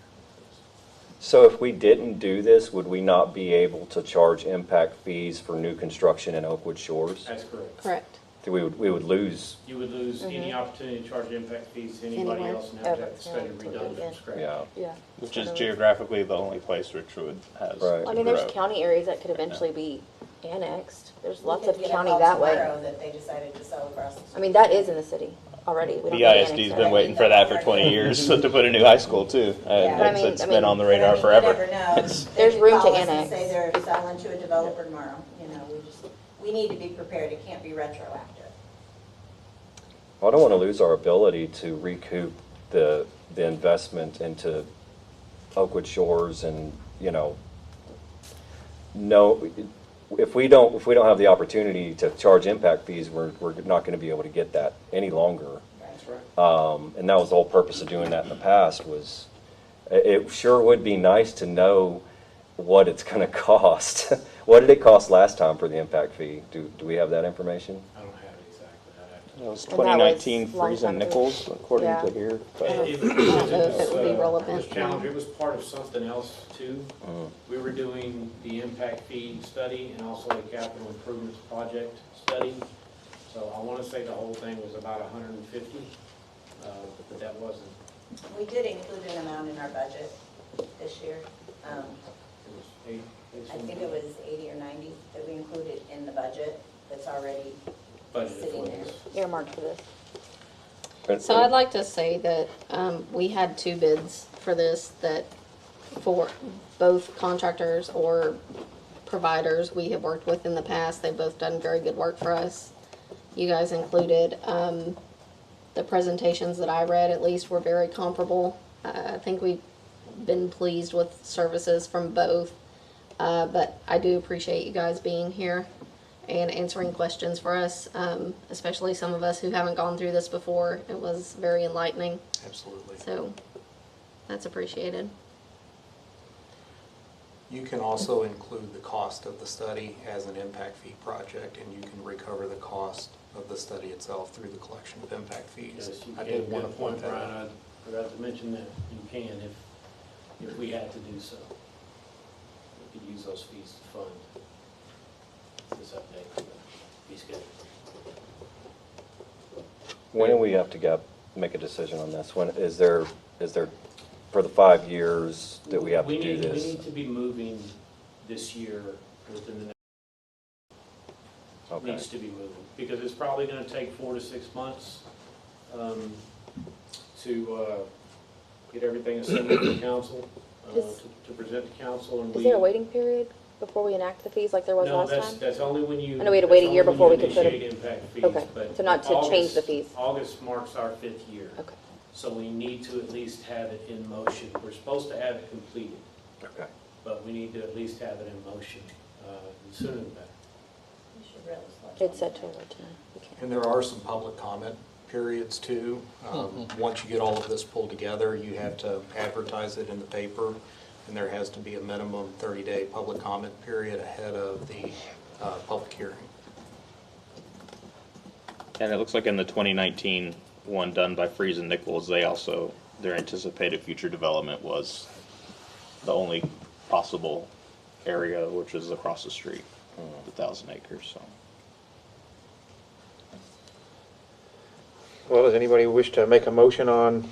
So if we didn't do this, would we not be able to charge impact fees for new construction in Oakwood Shores? That's correct. Correct. We would lose, You would lose any opportunity to charge impact fees to anybody Anywhere. else and have to have the study Yeah, redone from scratch. yeah. Yeah. Which is geographically the only place Richwood has. Right. I mean, there's grow. county areas that could eventually be annexed. There's We lots could of get a county call that way. tomorrow that they decided to sell across the street. I mean, that is in the city already. We don't The have to ISD's annex been it. waiting for that for 20 years to put a new high school too. Yeah. But I mean- It's I been mean- on the But I radar mean, forever. You never know. There's They could room to call us and annex. say they're selling to a developer tomorrow, you know, we need to be prepared, it can't be retroactive. I don't want to lose our ability to recoup the investment into Oakwood Shores and, no, if we don't have the opportunity to charge impact fees, we're not going to be able to get that any longer. That's right. And that was the whole purpose of doing that in the past was, it sure would be nice to know what it's going to cost. What did it cost last time for the impact fee? Do we have that information? I don't have it exactly. I'd have to. It was And that was 2019 long Freeze time and ago. Nichols, according Yeah. to here. But It I don't know if it would be was, relevant It was challenging. now. It was part of something else too. We were doing the impact fee study and also a capital improvements project study. So I want to say the whole thing was about 150, but that wasn't. We did include an amount in our budget this year. It was eight. I think it was 80 or 90 that we included in the budget that's already Budgeted sitting for there. this. Earmarked for this. So I'd like to say that we had 2 bids for this that for both contractors or providers we have worked with in the past. They've both done very good work for us. You guys included. The presentations that I read at least were very comparable. I think we've been pleased with services from both. But I do appreciate you guys being here and answering questions for us, especially some of us who haven't gone through this before. It was very enlightening, Absolutely. so that's appreciated. You can also include the cost of the study as an impact fee project, and you can recover the cost of the study itself through the collection of impact fees. Yes, you I can. did want Good to point that Brian. out. I forgot to mention that you can if we had to do so. We could use those fees to fund this update for the fee schedule. When do we have to make a decision on this? When is there for the 5 years that we have to do We this? need to be moving this year within the next, Okay. needs to be moving, because it's probably gonna take 4 to 6 months, to, get everything assembled for council, Is- to present to council and we. Is there a waiting period before we enact the fees like there was No, last that's, time? that's only when you. I know we had to wait a that's year only before when we you could put it- initiate impact fees, Okay, but so not to change the August- fees. August marks our 5th year. Okay. So we need to at least have it in motion. We're supposed to have it completed, Okay. but we need to at least have it in motion, the sooner the better. You should really slow It's down. set to 14. We can't. And there are some public comment periods too. Once you get all of this pulled together, you have to advertise it in the paper, and there has to be a minimum 30-day public comment period ahead of the public hearing. and it looks like in the 2019 one done by Freeze and Nichols, their anticipated future development was the only possible area, which is across the street, the 1,000 acres. So. Well, does anybody wish to make a motion on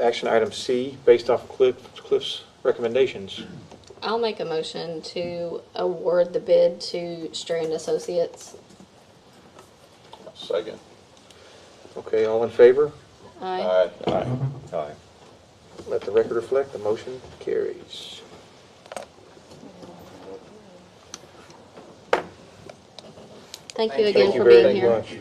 action item C based off Cliff's recommendations? I'll make a motion to award the bid to Strand Associates. Second. Okay, all in favor? Aye. Aye. Let the record reflect, the motion carries. Thank you again Thank you for being very here. much.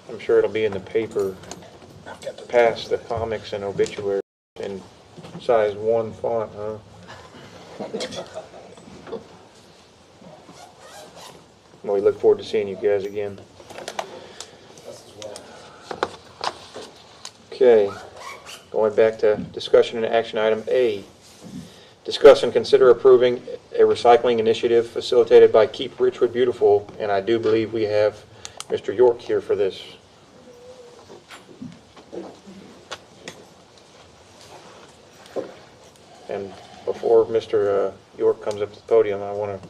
I'm sure it'll be in the paper past the comics and obituary in size 1 font, huh? We look forward to seeing you guys again. Us as well. Okay, going back to discussion and action item A. Discuss and consider approving a recycling initiative facilitated by Keep Richwood Beautiful, and I do believe we have Mr. York here for this. And before Mr. York comes up to the podium, I want to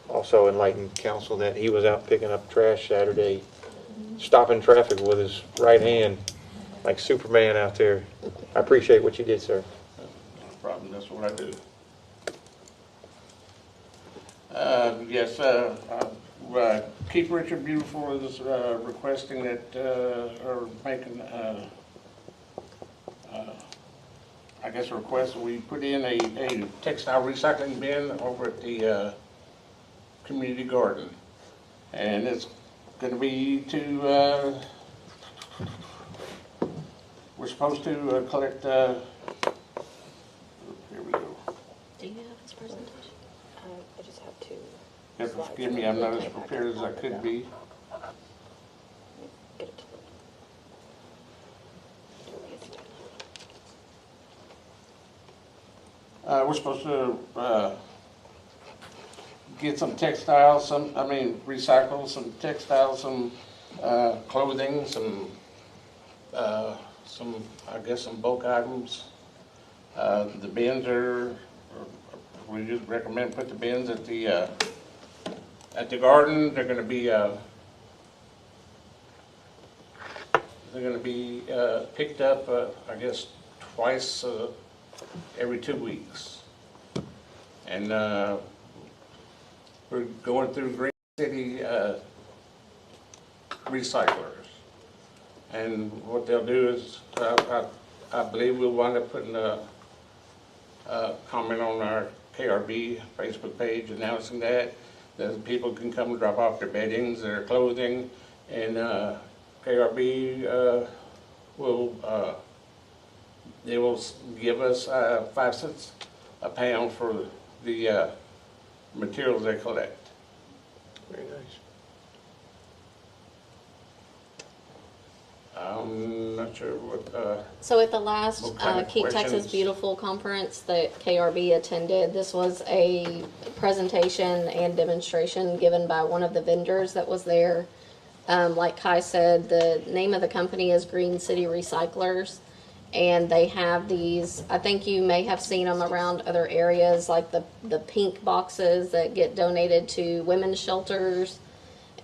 also enlighten council that he was out picking up trash Saturday, stopping traffic with his right hand, like Superman out there. I appreciate what you did, sir. No problem, that's what I do. Yes, Keep Richard Beautiful is requesting that, or making, I guess a request that we put in a textile recycling bin over at the community garden. And it's going to be to, we're supposed to collect, here we go. Do you have his presentation? I just have two. Yeah, forgive me, I'm not as prepared as I could be. Get it. We're supposed to get some textiles, recycle some textiles, some clothing, some, I guess some bulk items. The bins we just recommend put the bins at the garden. They're going to be picked up, I guess, twice every 2 weeks. And we're going through Green City recyclers. And what they'll do is, I believe we'll wind up putting a comment on our KRB Facebook page announcing that people can come and drop off their beddings, their clothing, and KRB they will give us 5 cents a pound for the materials they collect. Very nice. I'm not sure what. So at the last What kind of Keep Texas questions? Beautiful conference that KRB attended, this was a presentation and demonstration given by one of the vendors that was there. Like Kai said, the name of the company is Green City Recyclers, and they have these, I think you may have seen them around other areas, like the pink boxes that get donated to women's shelters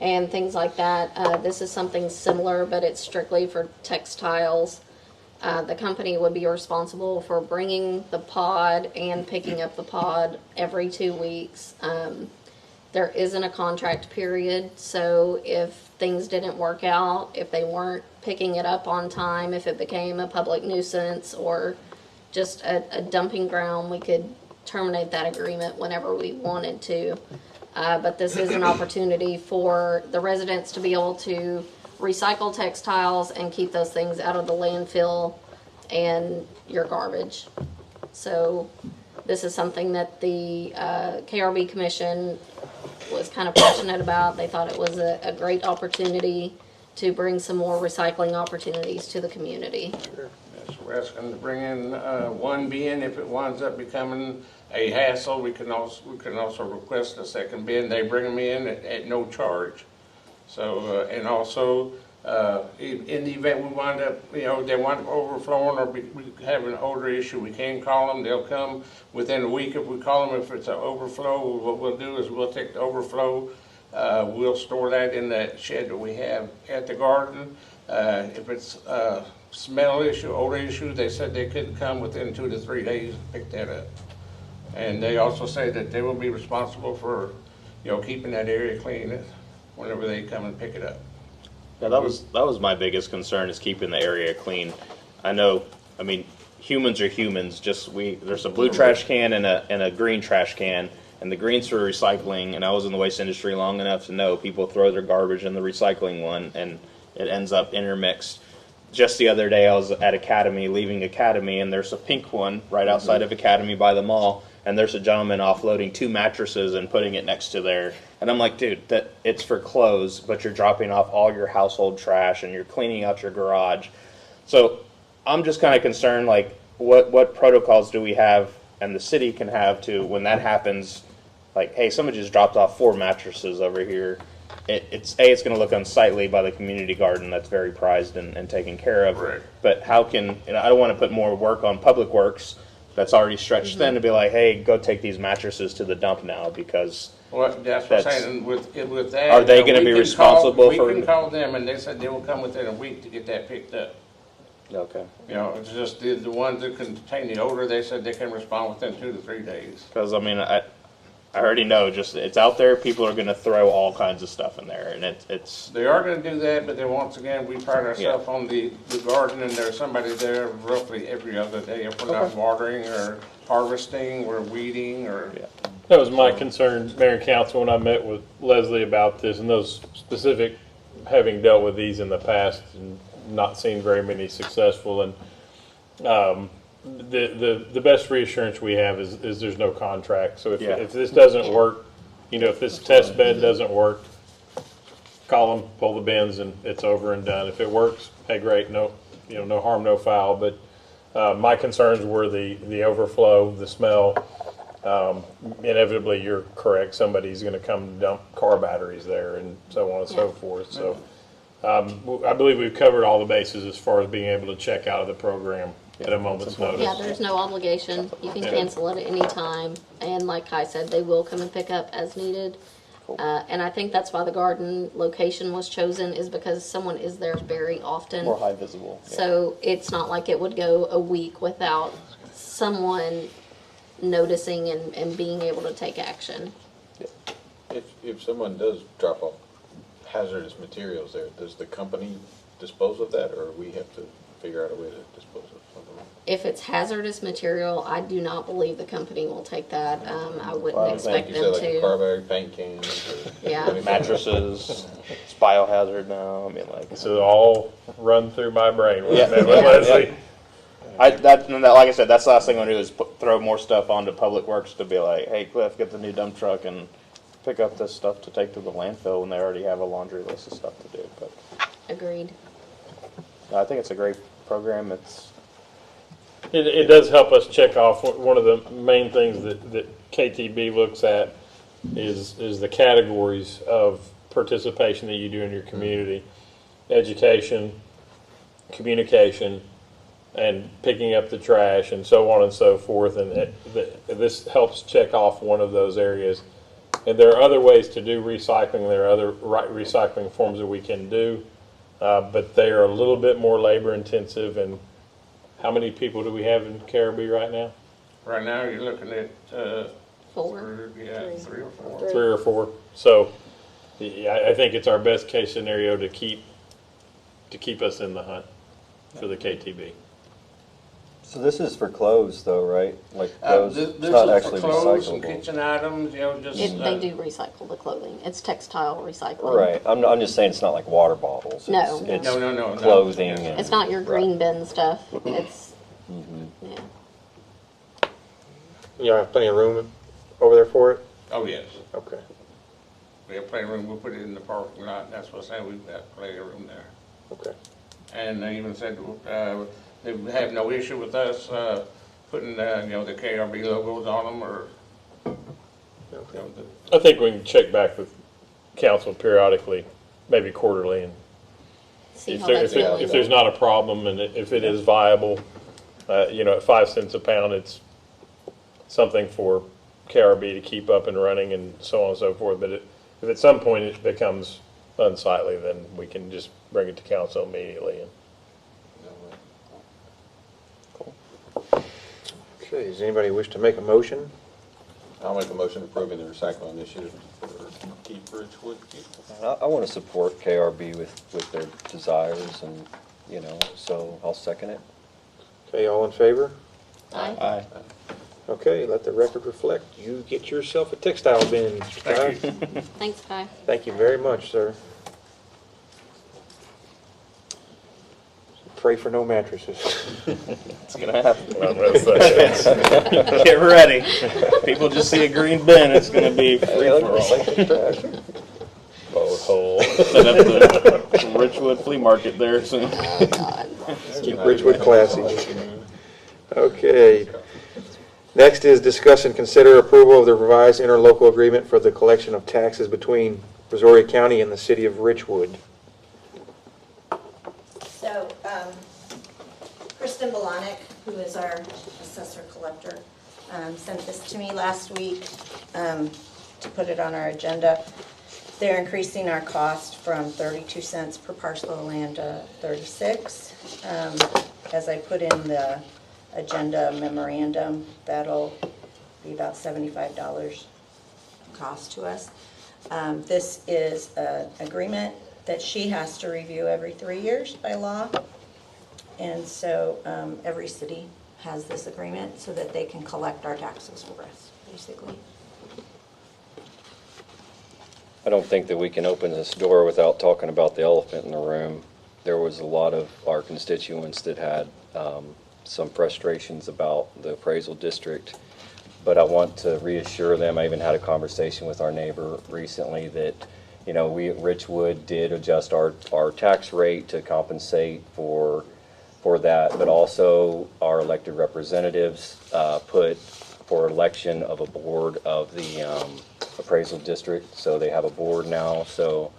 and things like that. This is something similar, but it's strictly for textiles. The company would be responsible for bringing the pod and picking up the pod every 2 weeks. There isn't a contract period, so if things didn't work out, if they weren't picking it up on time, if it became a public nuisance or just a dumping ground, we could terminate that agreement whenever we wanted to. But this is an opportunity for the residents to be able to recycle textiles and keep those things out of the landfill and your garbage. So this is something that the KRB Commission was kind of passionate about. They thought it was a great opportunity to bring some more recycling opportunities to the community. Sure. Yes, we're asking to bring in one bin. If it winds up becoming a hassle, we can also request a second bin. They bring them in at no charge. So and also in the event we wind up, they wind up overflowing or we have an odor issue, we can call them. They'll come within a week if we call them. If it's an overflow, what we'll do is we'll take the overflow. We'll store that in that shed that we have at the garden. If it's a smell issue, odor issue, they said they could come within 2 to 3 days and pick that up. And they also say that they will be responsible for, keeping that area clean whenever they come and pick it up. Yeah, that was my biggest concern, is keeping the area clean. Humans are humans. There's a blue trash can and a green trash can, and the green's for recycling. And I was in the waste industry long enough to know people throw their garbage in the recycling one, and it ends up intermixed. Just the other day, I was at Academy, leaving Academy, and there's a pink one right outside of Academy by the mall, and there's a gentleman offloading 2 mattresses and putting it next to there. And I'm like, dude, that it's for clothes, but you're dropping off all your household trash and you're cleaning out your garage. So I'm just kind of concerned, like, what protocols do we have and the city can have to, when that happens, like, hey, somebody just dropped off 4 mattresses over here. It's going to look unsightly by the community garden that's very prized and taken care of. Right. But how can, I don't want to put more work on Public Works that's already stretched thin to be like, hey, go take these mattresses to the dump now because. Well, that's what I'm saying, with that. Are they gonna be responsible for? We can call them, and they said they will come within a week to get that picked up. Okay. You know, it's just the ones that contain the odor, they said they can respond within 2 to 3 days. Because, I mean, I already know, just, it's out there, people are gonna throw all kinds of stuff in there, and it's. They are gonna do that, but then once again, we pride ourselves on the garden, and there's somebody there roughly every other day. If we're not watering or harvesting or weeding or. Yeah. That was my concern, Mayor and Council, when I met with Leslie about this, and those specific, having dealt with these in the past and not seen very many successful, and the best reassurance we have is there's no contract. So if this doesn't work, you know, if this test bed doesn't work, call them, pull the bins, and it's over and done. If it works, hey, great, no harm, no foul. But my concerns were the overflow, the smell. Inevitably, you're correct. Somebody's going to come dump car batteries there, and so on and so forth. So, I believe we've covered all the bases as far as being able to check out of the program at a moment's notice. Yeah, there's no obligation. You can cancel it at any time. And like Kai said, they will come and pick up as needed. And I think that's why the garden location was chosen, is because someone is there very often. More high visible. Yeah. So it's not like it would go a week without someone noticing and being able to take action. If someone does drop off hazardous materials there, does the company dispose of that, or we have to figure out a way to dispose of something? If it's hazardous material, I do not believe the company will take that. I wouldn't expect them like to. Carberry paint cans. Or Yeah. Mattresses, it's biohazard now. I mean, like. So all run through my brain. Yeah. Leslie. Like I said, that's the last thing I'm gonna do is throw more stuff onto Public Works to be like, hey, Cliff, get the new dump truck and pick up this stuff to take to the landfill when they already have a laundry list of stuff to do. But Agreed. I think it's a great program. It does help us check off. One of the main things that KTB looks at is the categories of participation that you do in your community: education, communication, and picking up the trash, and so on and so forth. And this helps check off one of those areas. And there are other ways to do recycling. There are other recycling forms that we can do, but they are a little bit more labor intensive. And how many people do we have in Caribou right now? Right now, you're looking at 4. 3 or 4. 3 or 4. So I think it's our best case scenario to keep us in the hunt for the KTB. So this is for clothes though, right? Like clothes, This it's not is actually for clothes and recyclable. kitchen items, you know, just. They do recycle the clothing. It's textile recycling. Right, I'm just saying it's not like water bottles. No. It's No. clothing and. It's not your green bin stuff. It's, yeah. You have plenty of room over there for it? Oh, yes. Okay. We have plenty of room. We'll put it in the parking lot. That's what I'm saying. We've got plenty of room there. Okay. And they even said they have no issue with us putting, the KRB logos on them or, I think we can check back with council periodically, maybe quarterly, and See if how there, that's if, it, going. if there's not a problem and if it is viable, at 5 cents a pound, it's something for KRB to keep up and running and so on and so forth. But if at some point it becomes unsightly, then we can just bring it to council immediately. Okay, does anybody wish to make a motion? I'll make a motion approving the recycling initiative for Keep Richwood. I want to support KRB with their desires and, so I'll second it. Okay, all in favor? Aye. Okay, let the record reflect. You get yourself a textile bin, Mr. Ty. Thanks, Kai. Thank you very much, sir. Pray for no mattresses. It's gonna happen. Unless that's- Get ready. People just see a green bin, it's gonna be free for all. Boat hole. Set up the Richwood flea market there soon. Keep Richwood classy. Okay. Next is discuss and consider approval of the revised interlocal agreement for the collection of taxes between Brazoria County and the city of Richwood. So, Kristen Bolanek, who is our assessor collector, sent this to me last week to put it on our agenda. They're increasing our cost from 32 cents per parcel of land to 36. As I put in the agenda memorandum, that'll be about $75 cost to us. This is an agreement that she has to review every 3 years by law. And so every city has this agreement so that they can collect our taxes for us, basically. I don't think that we can open this door without talking about the elephant in the room. There was a lot of our constituents that had some frustrations about the appraisal district, but I want to reassure them. I even had a conversation with our neighbor recently that, you know, we at Richwood did adjust our tax rate to compensate for that, but also our elected representatives put for election of a board of the appraisal district, so they have a board now. So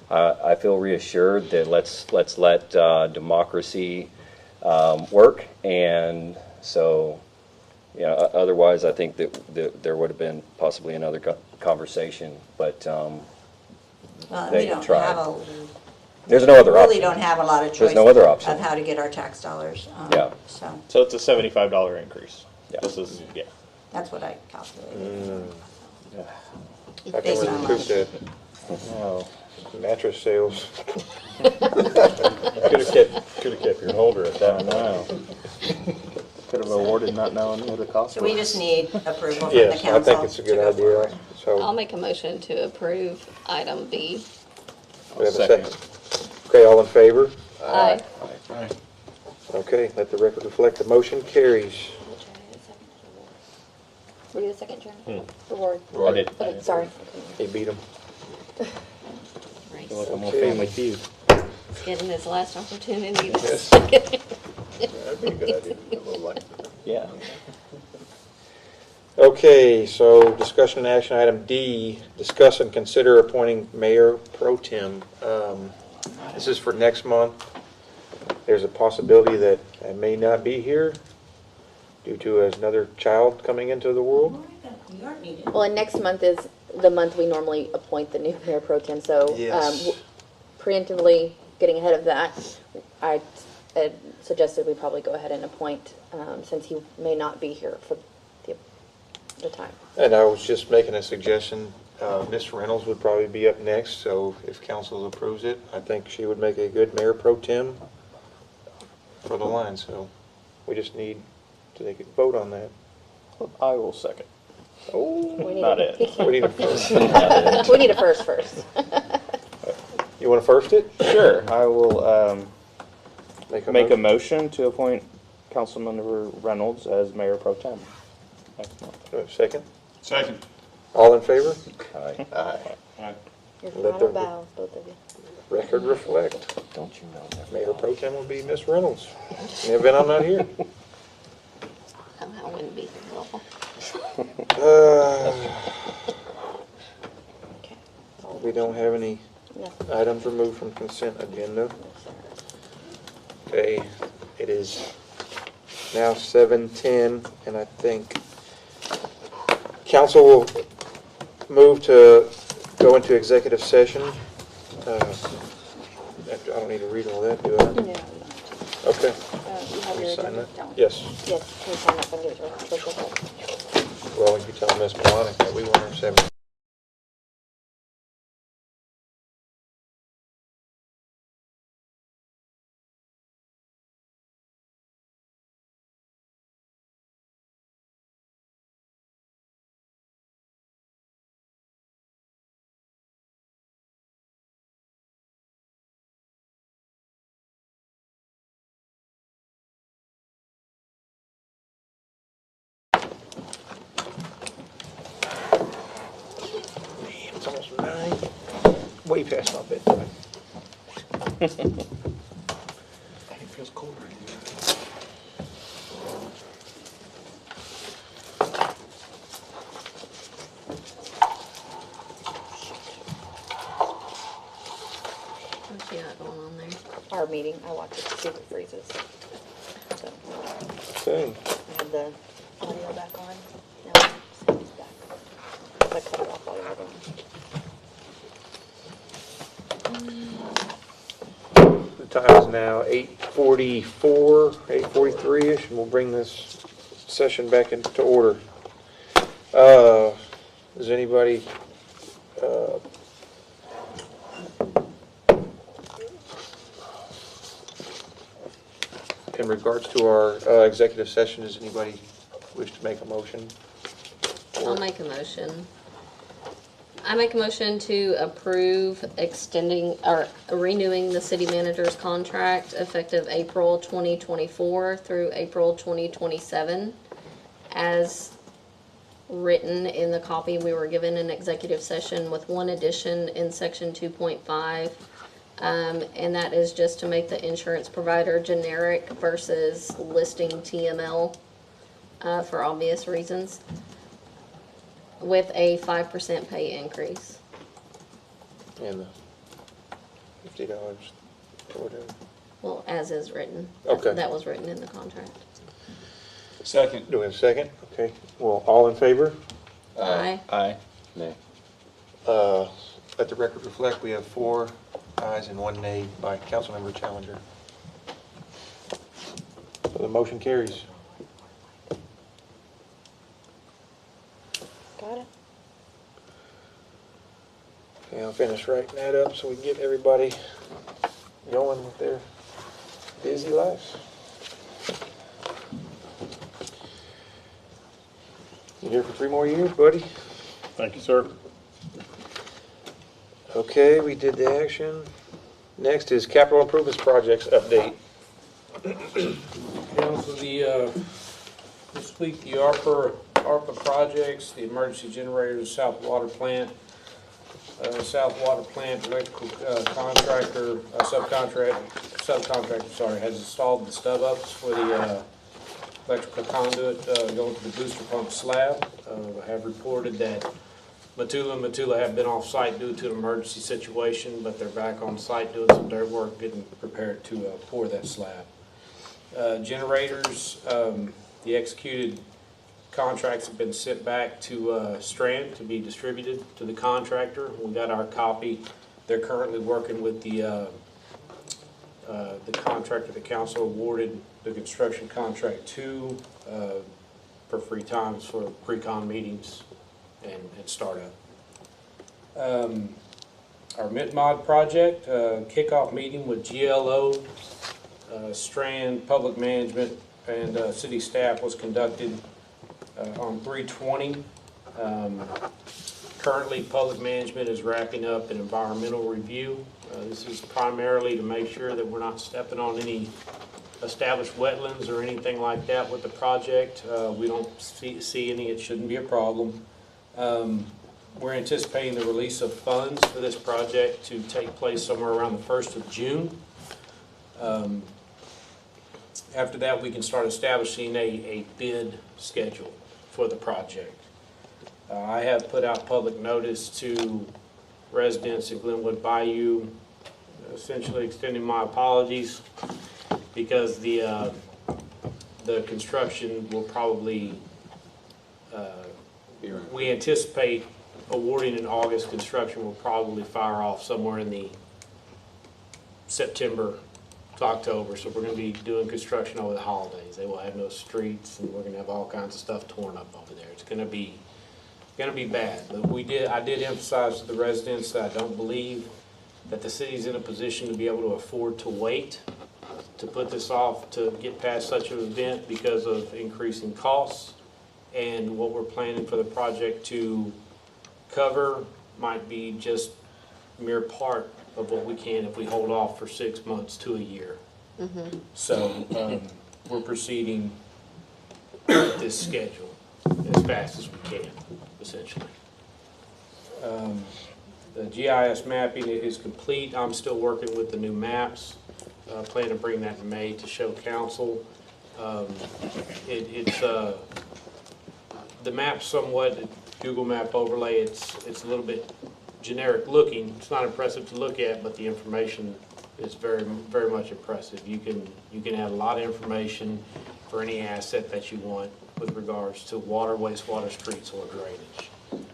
I feel reassured that let's let democracy work, and so yeah. Otherwise, I think that there would have been possibly another conversation, but Well, they we don't tried. have a, There's no other really option. don't have a lot of choice. There's no other option. Of how to get our tax dollars. Yeah. So it's a $75 increase. Yeah. This is, yeah. That's what I calculated. How can Based we on recoup what- that No. mattress sales? Could have kept your holder at I that. know. Could have awarded not knowing what the cost So was. we just need approval from the Yes, council. I think it's a to good go forward. idea. I'll So, make a motion to approve item B. we have a Second. second. Okay, all in favor? Aye. Okay, let the record reflect the motion carries. Were you the second, Chairman? The ward? I did. Okay, sorry. He beat him. Right. Feel like I'm on Okay. Family Feud. He's getting his last opportunity to Yes. stick it. That'd be a good idea. A little like Yeah. Okay, so discussion and action item D, discuss and consider appointing mayor pro tem. This is for next month. There's a possibility that I may not be here due to another child coming into the world. You aren't needed. Well, and next month is the month we normally appoint the new mayor pro tem, so Yes. preemptively getting ahead of that, I suggested we probably go ahead and appoint, since he may not be here for the time. And I was just making a suggestion, Ms. Reynolds would probably be up next, so if council approves it, I think she would make a good mayor pro tem for the line, so we just need to take a vote on that. I will second. We need Not a- it. We need a first. We need a first. You want to first it? Sure. I will Make a make a motion. motion to appoint Councilmember Reynolds as mayor pro tem next month. Do I have a Second? Second. All in favor? Aye. Your Let final the- bows, both of you. Record reflect. Don't you know that? Mayor pro tem will be Ms. Reynolds. In the event I'm not here. Somehow wouldn't be helpful. Okay. We don't have any No. items removed from consent agenda. Okay, it is now 7:10, and I think council will move to go into executive session. I don't need to read all that, do I? No. Okay. You have Can your you sign agenda? that? Don't. Yes. Yes, can you sign that and give it to her? She'll show her. Well, you tell Ms. Malonic that we want her 7. almost 9. Way past my bedtime. It feels cold right now. What you got going on there? Our meeting, I watch it, see if it freezes. So, Okay. I have the audio back on. Now, it's back. I cut it off while you were gone. The time is now 8:44, 8:43-ish, and we'll bring this session back into order. Does anybody, in regards to our executive session, does anybody wish to make a motion? I'll make a motion. I make a motion to approve extending or renewing the city manager's contract effective April 2024 through April 2027 as written in the copy we were given in executive session, with one addition in section 2.5. And that is just to make the insurance provider generic versus listing TML for obvious reasons, with a 5% pay increase. And the $50 or whatever. Well, as is written. Okay. That was written in the contract. Second. Do we have a second? Okay, well, all in favor? Aye. Aye. Nay. Let the record reflect, we have 4 ayes and 1 nay by Councilmember Challenger. So the motion carries. Got it. Okay, I'll finish writing that up so we can get everybody going with their busy lives. You here for 3 more years, buddy? Thank you, sir. Okay, we did the action. Next is capital improvements projects update. Council, this week, the ARPA projects, the emergency generators, South Water Plant, electrical subcontractor, has installed the stub ups for the electrical conduit going to the booster pump slab. I have reported that Matula have been off site due to an emergency situation, but they're back on site doing some dirt work, getting prepared to pour that slab. Generators, the executed contracts have been sent back to Strand to be distributed to the contractor. We got our copy. They're currently working with the contractor the council awarded the construction contract to for free times for pre-con meetings and startup. Our MITMOD project kickoff meeting with GLO, Strand, Public Management, and city staff was conducted on 3/20. Currently, Public Management is wrapping up an environmental review. This is primarily to make sure that we're not stepping on any established wetlands or anything like that with the project. We don't see any, it shouldn't be a problem. We're anticipating the release of funds for this project to take place somewhere around the 1st of June. After that, we can start establishing a bid schedule for the project. I have put out public notice to residents in Glenwood Bayou, essentially extending my apologies because the construction will probably, we anticipate awarding in August. Construction will probably fire off somewhere in the September to October. So we're going to be doing construction over the holidays. They will have no streets, and we're going to have all kinds of stuff torn up over there. It's going to be bad. But I did emphasize to the residents that I don't believe that the city's in a position to be able to afford to wait to put this off to get past such an event because of increasing costs, and what we're planning for the project to cover might be just mere part of what we can if we hold off for 6 months to a year. Mm-hmm. So we're proceeding with this schedule as fast as we can, essentially. The GIS mapping is complete. I'm still working with the new maps. Plan to bring that in May to show council. The map's somewhat Google Map overlay. It's a little bit generic looking. It's not impressive to look at, but the information is very much impressive. You can add a lot of information for any asset that you want with regards to water, wastewater, streets, or drainage.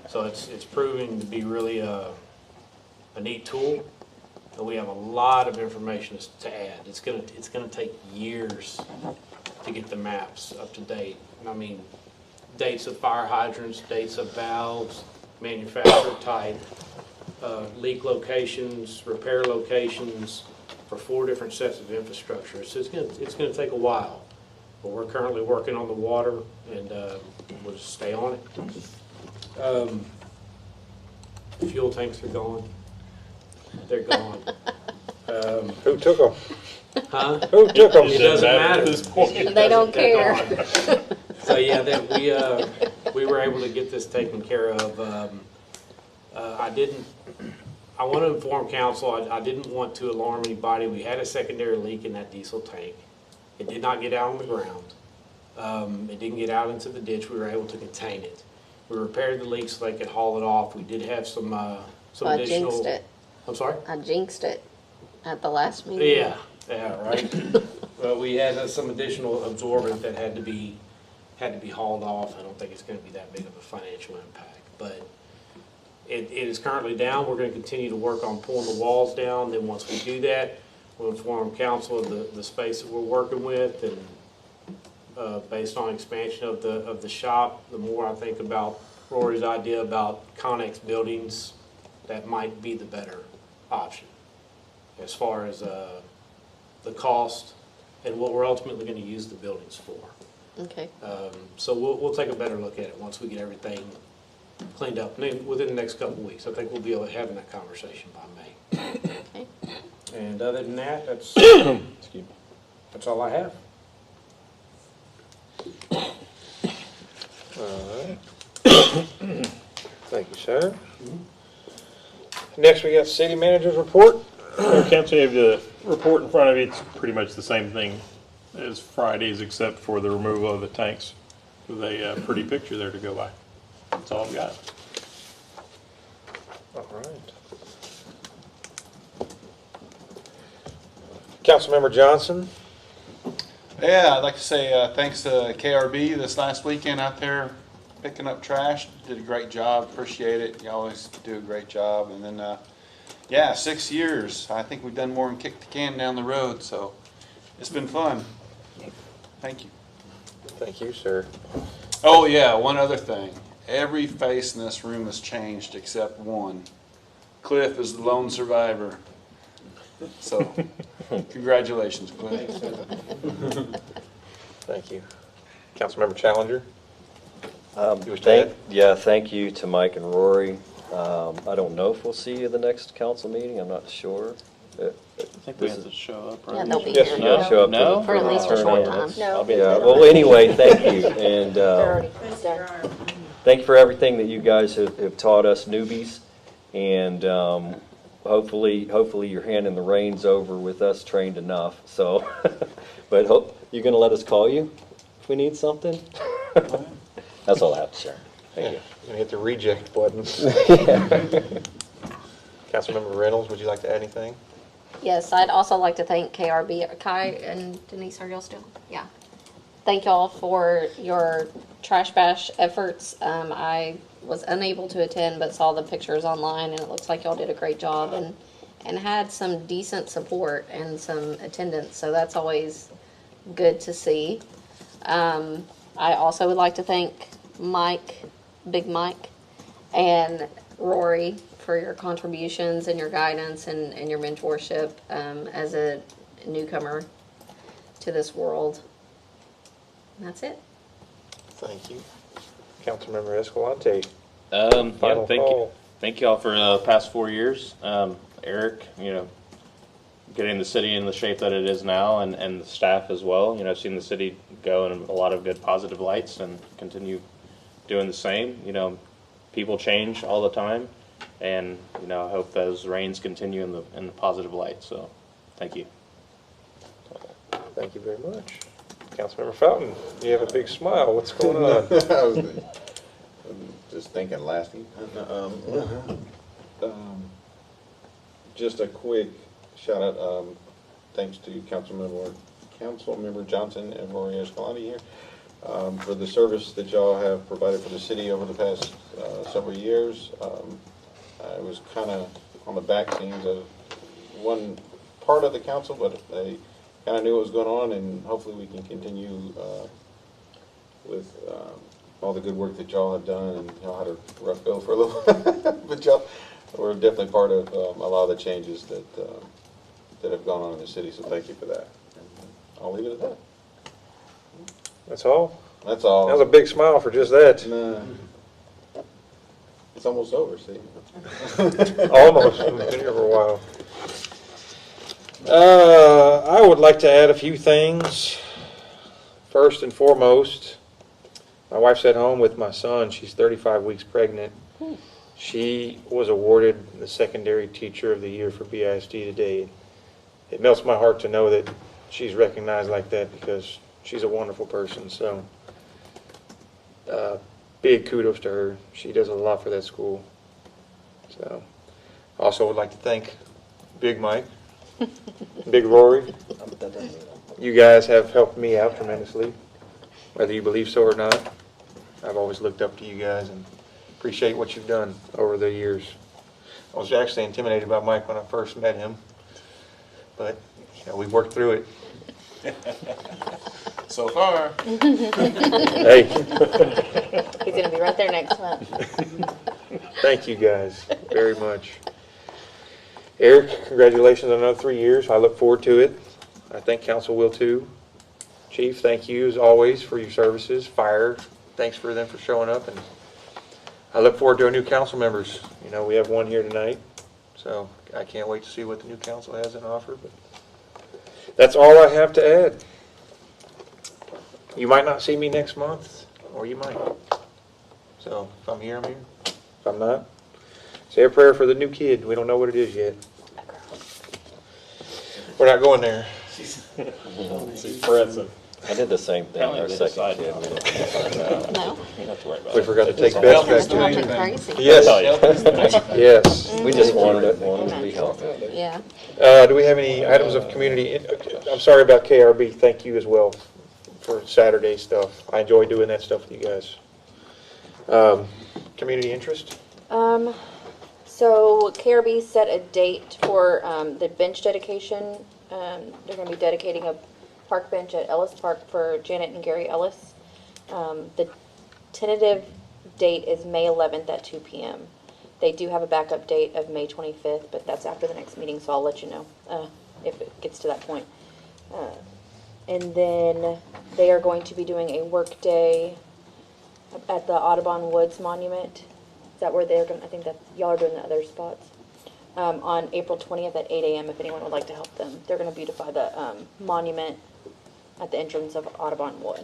So it's proving to be really a neat tool, and we have a lot of information to add. It's gonna take years to get the maps up to date. I mean, dates of fire hydrants, dates of valves, manufacturer type, leak locations, repair locations for 4 different sets of infrastructure. So it's gonna take a while, but we're currently working on the water, and we'll just stay on it. Fuel tanks are gone. They're gone. Who took them? Huh? Who took them? It doesn't matter at this point. They don't They're care. gone. So yeah, we were able to get this taken care of. I want to inform council, I didn't want to alarm anybody. We had a secondary leak in that diesel tank. It did not get out on the ground. It didn't get out into the ditch. We were able to contain it. We repaired the leak so they could haul it off. We did have some I additional. jinxed it. I'm sorry? I jinxed it at the last meeting. Yeah, right. Well, we had some additional absorbent that had to be hauled off. I don't think it's going to be that big of a financial impact, but it is currently down. We're going to continue to work on pulling the walls down. Then once we do that, we'll inform council of the space that we're working with, and based on expansion of the shop, the more I think about Rory's idea about Connex buildings, that might be the better option as far as the cost and what we're ultimately going to use the buildings for. Okay. So we'll take a better look at it once we get everything cleaned up. And within the next couple of weeks, I think we'll be able to having that conversation by May. Okay. And other than that, that's all I have. All right. Thank you, sir. Next, we got city manager's report. Council, you have the report in front of you. It's pretty much the same thing as Friday's, except for the removal of the tanks with a pretty picture there to go by. That's all I've got. All right. Councilmember Johnson. Yeah, I'd like to say thanks to KRB this last weekend out there picking up trash. Did a great job. Appreciate it. You always do a great job. And then, yeah, 6 years. I think we've done more than kick the can down the road. So it's been fun. Thank you. Thank you, sir. Oh, yeah, one other thing. Every face in this room has changed except one. Cliff is the lone survivor. So, congratulations, Cliff. Thank you. Councilmember Challenger. You wish to add? Thank you to Mike and Rory. I don't know if we'll see you at the next council meeting. I'm not sure. I think we have to show up, right? Yeah, they'll be Yes, here. you Yeah, show up No? to- For at least a turn short in. time. No. Yeah, well, anyway, thank you. And They're already done. thank you for everything that you guys have taught us newbies. And hopefully you're handing the reins over with us trained enough. So, but you're going to let us call you if we need something? That's all I have to share. Thank you. You're going to hit the reject button. Councilmember Reynolds, would you like to add anything? Yes, I'd also like to thank KRB, Kai and Denise, are y'all still? Yeah. Thank y'all for your trash bash efforts. I was unable to attend, but saw the pictures online, and it looks like y'all did a great job and had some decent support and some attendance, so that's always good to see. I also would like to thank Mike, Big Mike, and Rory for your contributions and your guidance and your mentorship as a newcomer to this world. And that's it. Thank you. Councilmember Escalante. Yeah, Final call. thank you all for the past 4 years. Eric, getting the city in the shape that it is now, and the staff as well. I've seen the city go in a lot of good positive lights and continue doing the same. People change all the time, And, you know, I hope those rains continue in the positive light, so, thank you. Thank you very much. Councilmember Fountain, you have a big smile. What's going on? I was just thinking lasting. Just a quick shout out, thanks to Councilmember Johnson and Rory Escalante here, for the service that y'all have provided for the city over the past several years. I was kind of on the back scenes of one part of the council, but they kind of knew what was going on, and hopefully we can continue with all the good work that y'all have done, and y'all had a rough go for a little but y'all were definitely part of a lot of the changes that that have gone on in the city, so thank you for that. And I'll leave it at that. That's all? That's all. That was a big smile for just that. Nah. It's almost over, see? Almost. We've been here for a while. I would like to add a few things. First and foremost, my wife's at home with my son. She's 35 weeks pregnant. She was awarded the Secondary Teacher of the Year for BISD today. It melts my heart to know that she's recognized like that because she's a wonderful person. So, big kudos to her. She does a lot for that school. So, also would like to thank Big Mike, Big Rory. You guys have helped me out tremendously, whether you believe so or not. I've always looked up to you guys and appreciate what you've done over the years. I was actually intimidated by Mike when I first met him, but you know, we've worked through it. So far. Hey. He's gonna be right there next month. Thank you guys very much. Eric, congratulations on another 3 years. I look forward to it. I think council will too. Chief, thank you as always for your services. Fire, thanks for them for showing up. And I look forward to our new council members. You know, we have one here tonight, so I can't wait to see what the new council has in offer. But that's all I have to add. You might not see me next month, or you might. So if I'm here, I'm here. If I'm not, say a prayer for the new kid. We don't know what it is yet. We're not going there. See, Fredson. I did the same thing. Our Apparently they second kid. decided No. You don't have to worry about We it. forgot to take Beth back to Nothing you. crazy. Yes, yes. We just wanted it to be healthy. Yeah. Do we have any items of community? I'm sorry about KRB. Thank you as well for Saturday stuff. I enjoy doing that stuff with you guys. Community interest? So KRB set a date for the bench dedication. They're going to be dedicating a park bench at Ellis Park for Janet and Gary Ellis. The tentative date is May 11th at 2 p.m. They do have a backup date of May 25th, but that's after the next meeting, so I'll let you know if it gets to that point. And then they are going to be doing a work day at the Audubon Woods Monument. Is that where they're going? I think that y'all are doing the other spots. On April 20th at 8 a.m. if anyone would like to help them. They're going to beautify the monument at the entrance of Audubon Wood.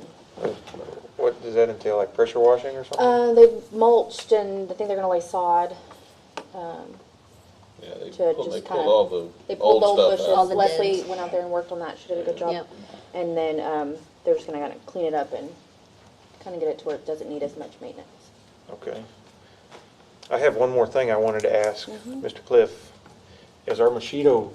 What does that entail, like pressure washing or something? They've mulched and I think they're going to lay sod. Yeah, they To pulled just all kinda- the They pulled old stuff bushes. out. All the Leslie deads. went out there and worked on that. She did a good job. Yep. And then they're just going to kind of clean it up and kind of get it to where it doesn't need as much maintenance. Okay. I have one more thing I wanted to ask Mr. Cliff. Is our mosquito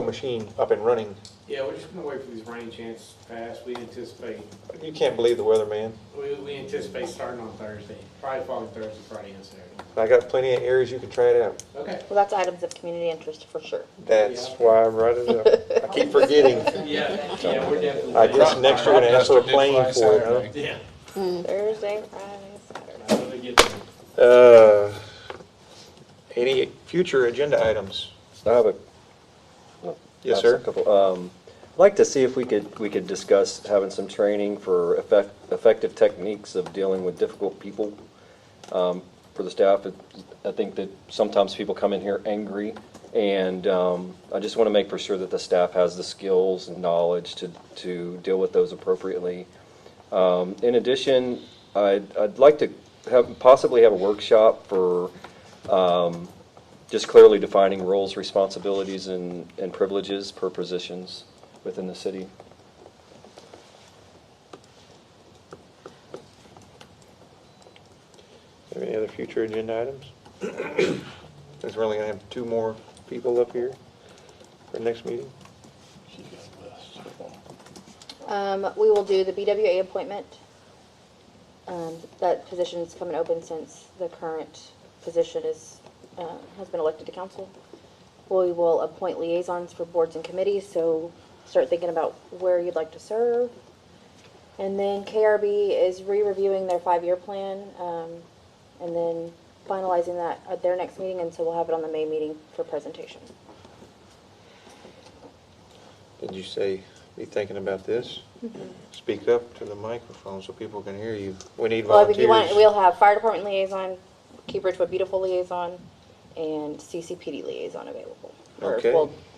machine up and running? Yeah, we're just gonna wait for these rain chances to pass. We anticipate, You can't believe the weather, man. we anticipate starting on Thursday, probably falling Thursday, Friday, and Saturday. I got plenty of areas you can try it out. Okay. Well, that's items of community interest for sure. That's Yeah. why I'm writing it up. I keep forgetting. Yeah, we're definitely. I guess next year we're gonna ask for a plane for it, huh? Yeah. Thursday, Friday, Saturday. That's when they get there. Any future agenda items? I have a Yes, I've sir. a couple. I'd like to see if we could discuss having some training for effective techniques of dealing with difficult people for the staff. I think that sometimes people come in here angry, and I just want to make for sure that the staff has the skills and knowledge to deal with those appropriately. In addition, I'd like to possibly have a workshop for just clearly defining roles, responsibilities, and privileges per positions within the city. Have any other future agenda items? Since we're only gonna have 2 more people up here for the next meeting. We will do the BWA appointment. That position is coming open since the current position is, has been elected to council. We will appoint liaisons for boards and committees, so start thinking about where you'd like to serve. And then KRB is re-reviewing their 5-year plan, and then finalizing that at their next meeting, and so we'll have it on the May meeting for presentation. Did you say, be thinking about this? Speak up to the microphone so people can hear you. We need Well, volunteers. if you want, we'll have fire department liaison, Keep Richwood Beautiful liaison, and CCPD liaison available. Or Okay.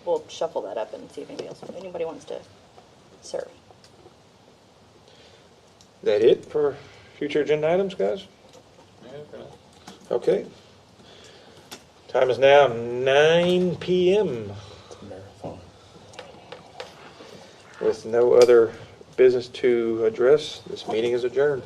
We'll shuffle that up and see if anybody wants to serve. That it for future agenda items, guys? Okay. Time is now 9 p.m. Marathon. With no other business to address, this meeting is adjourned.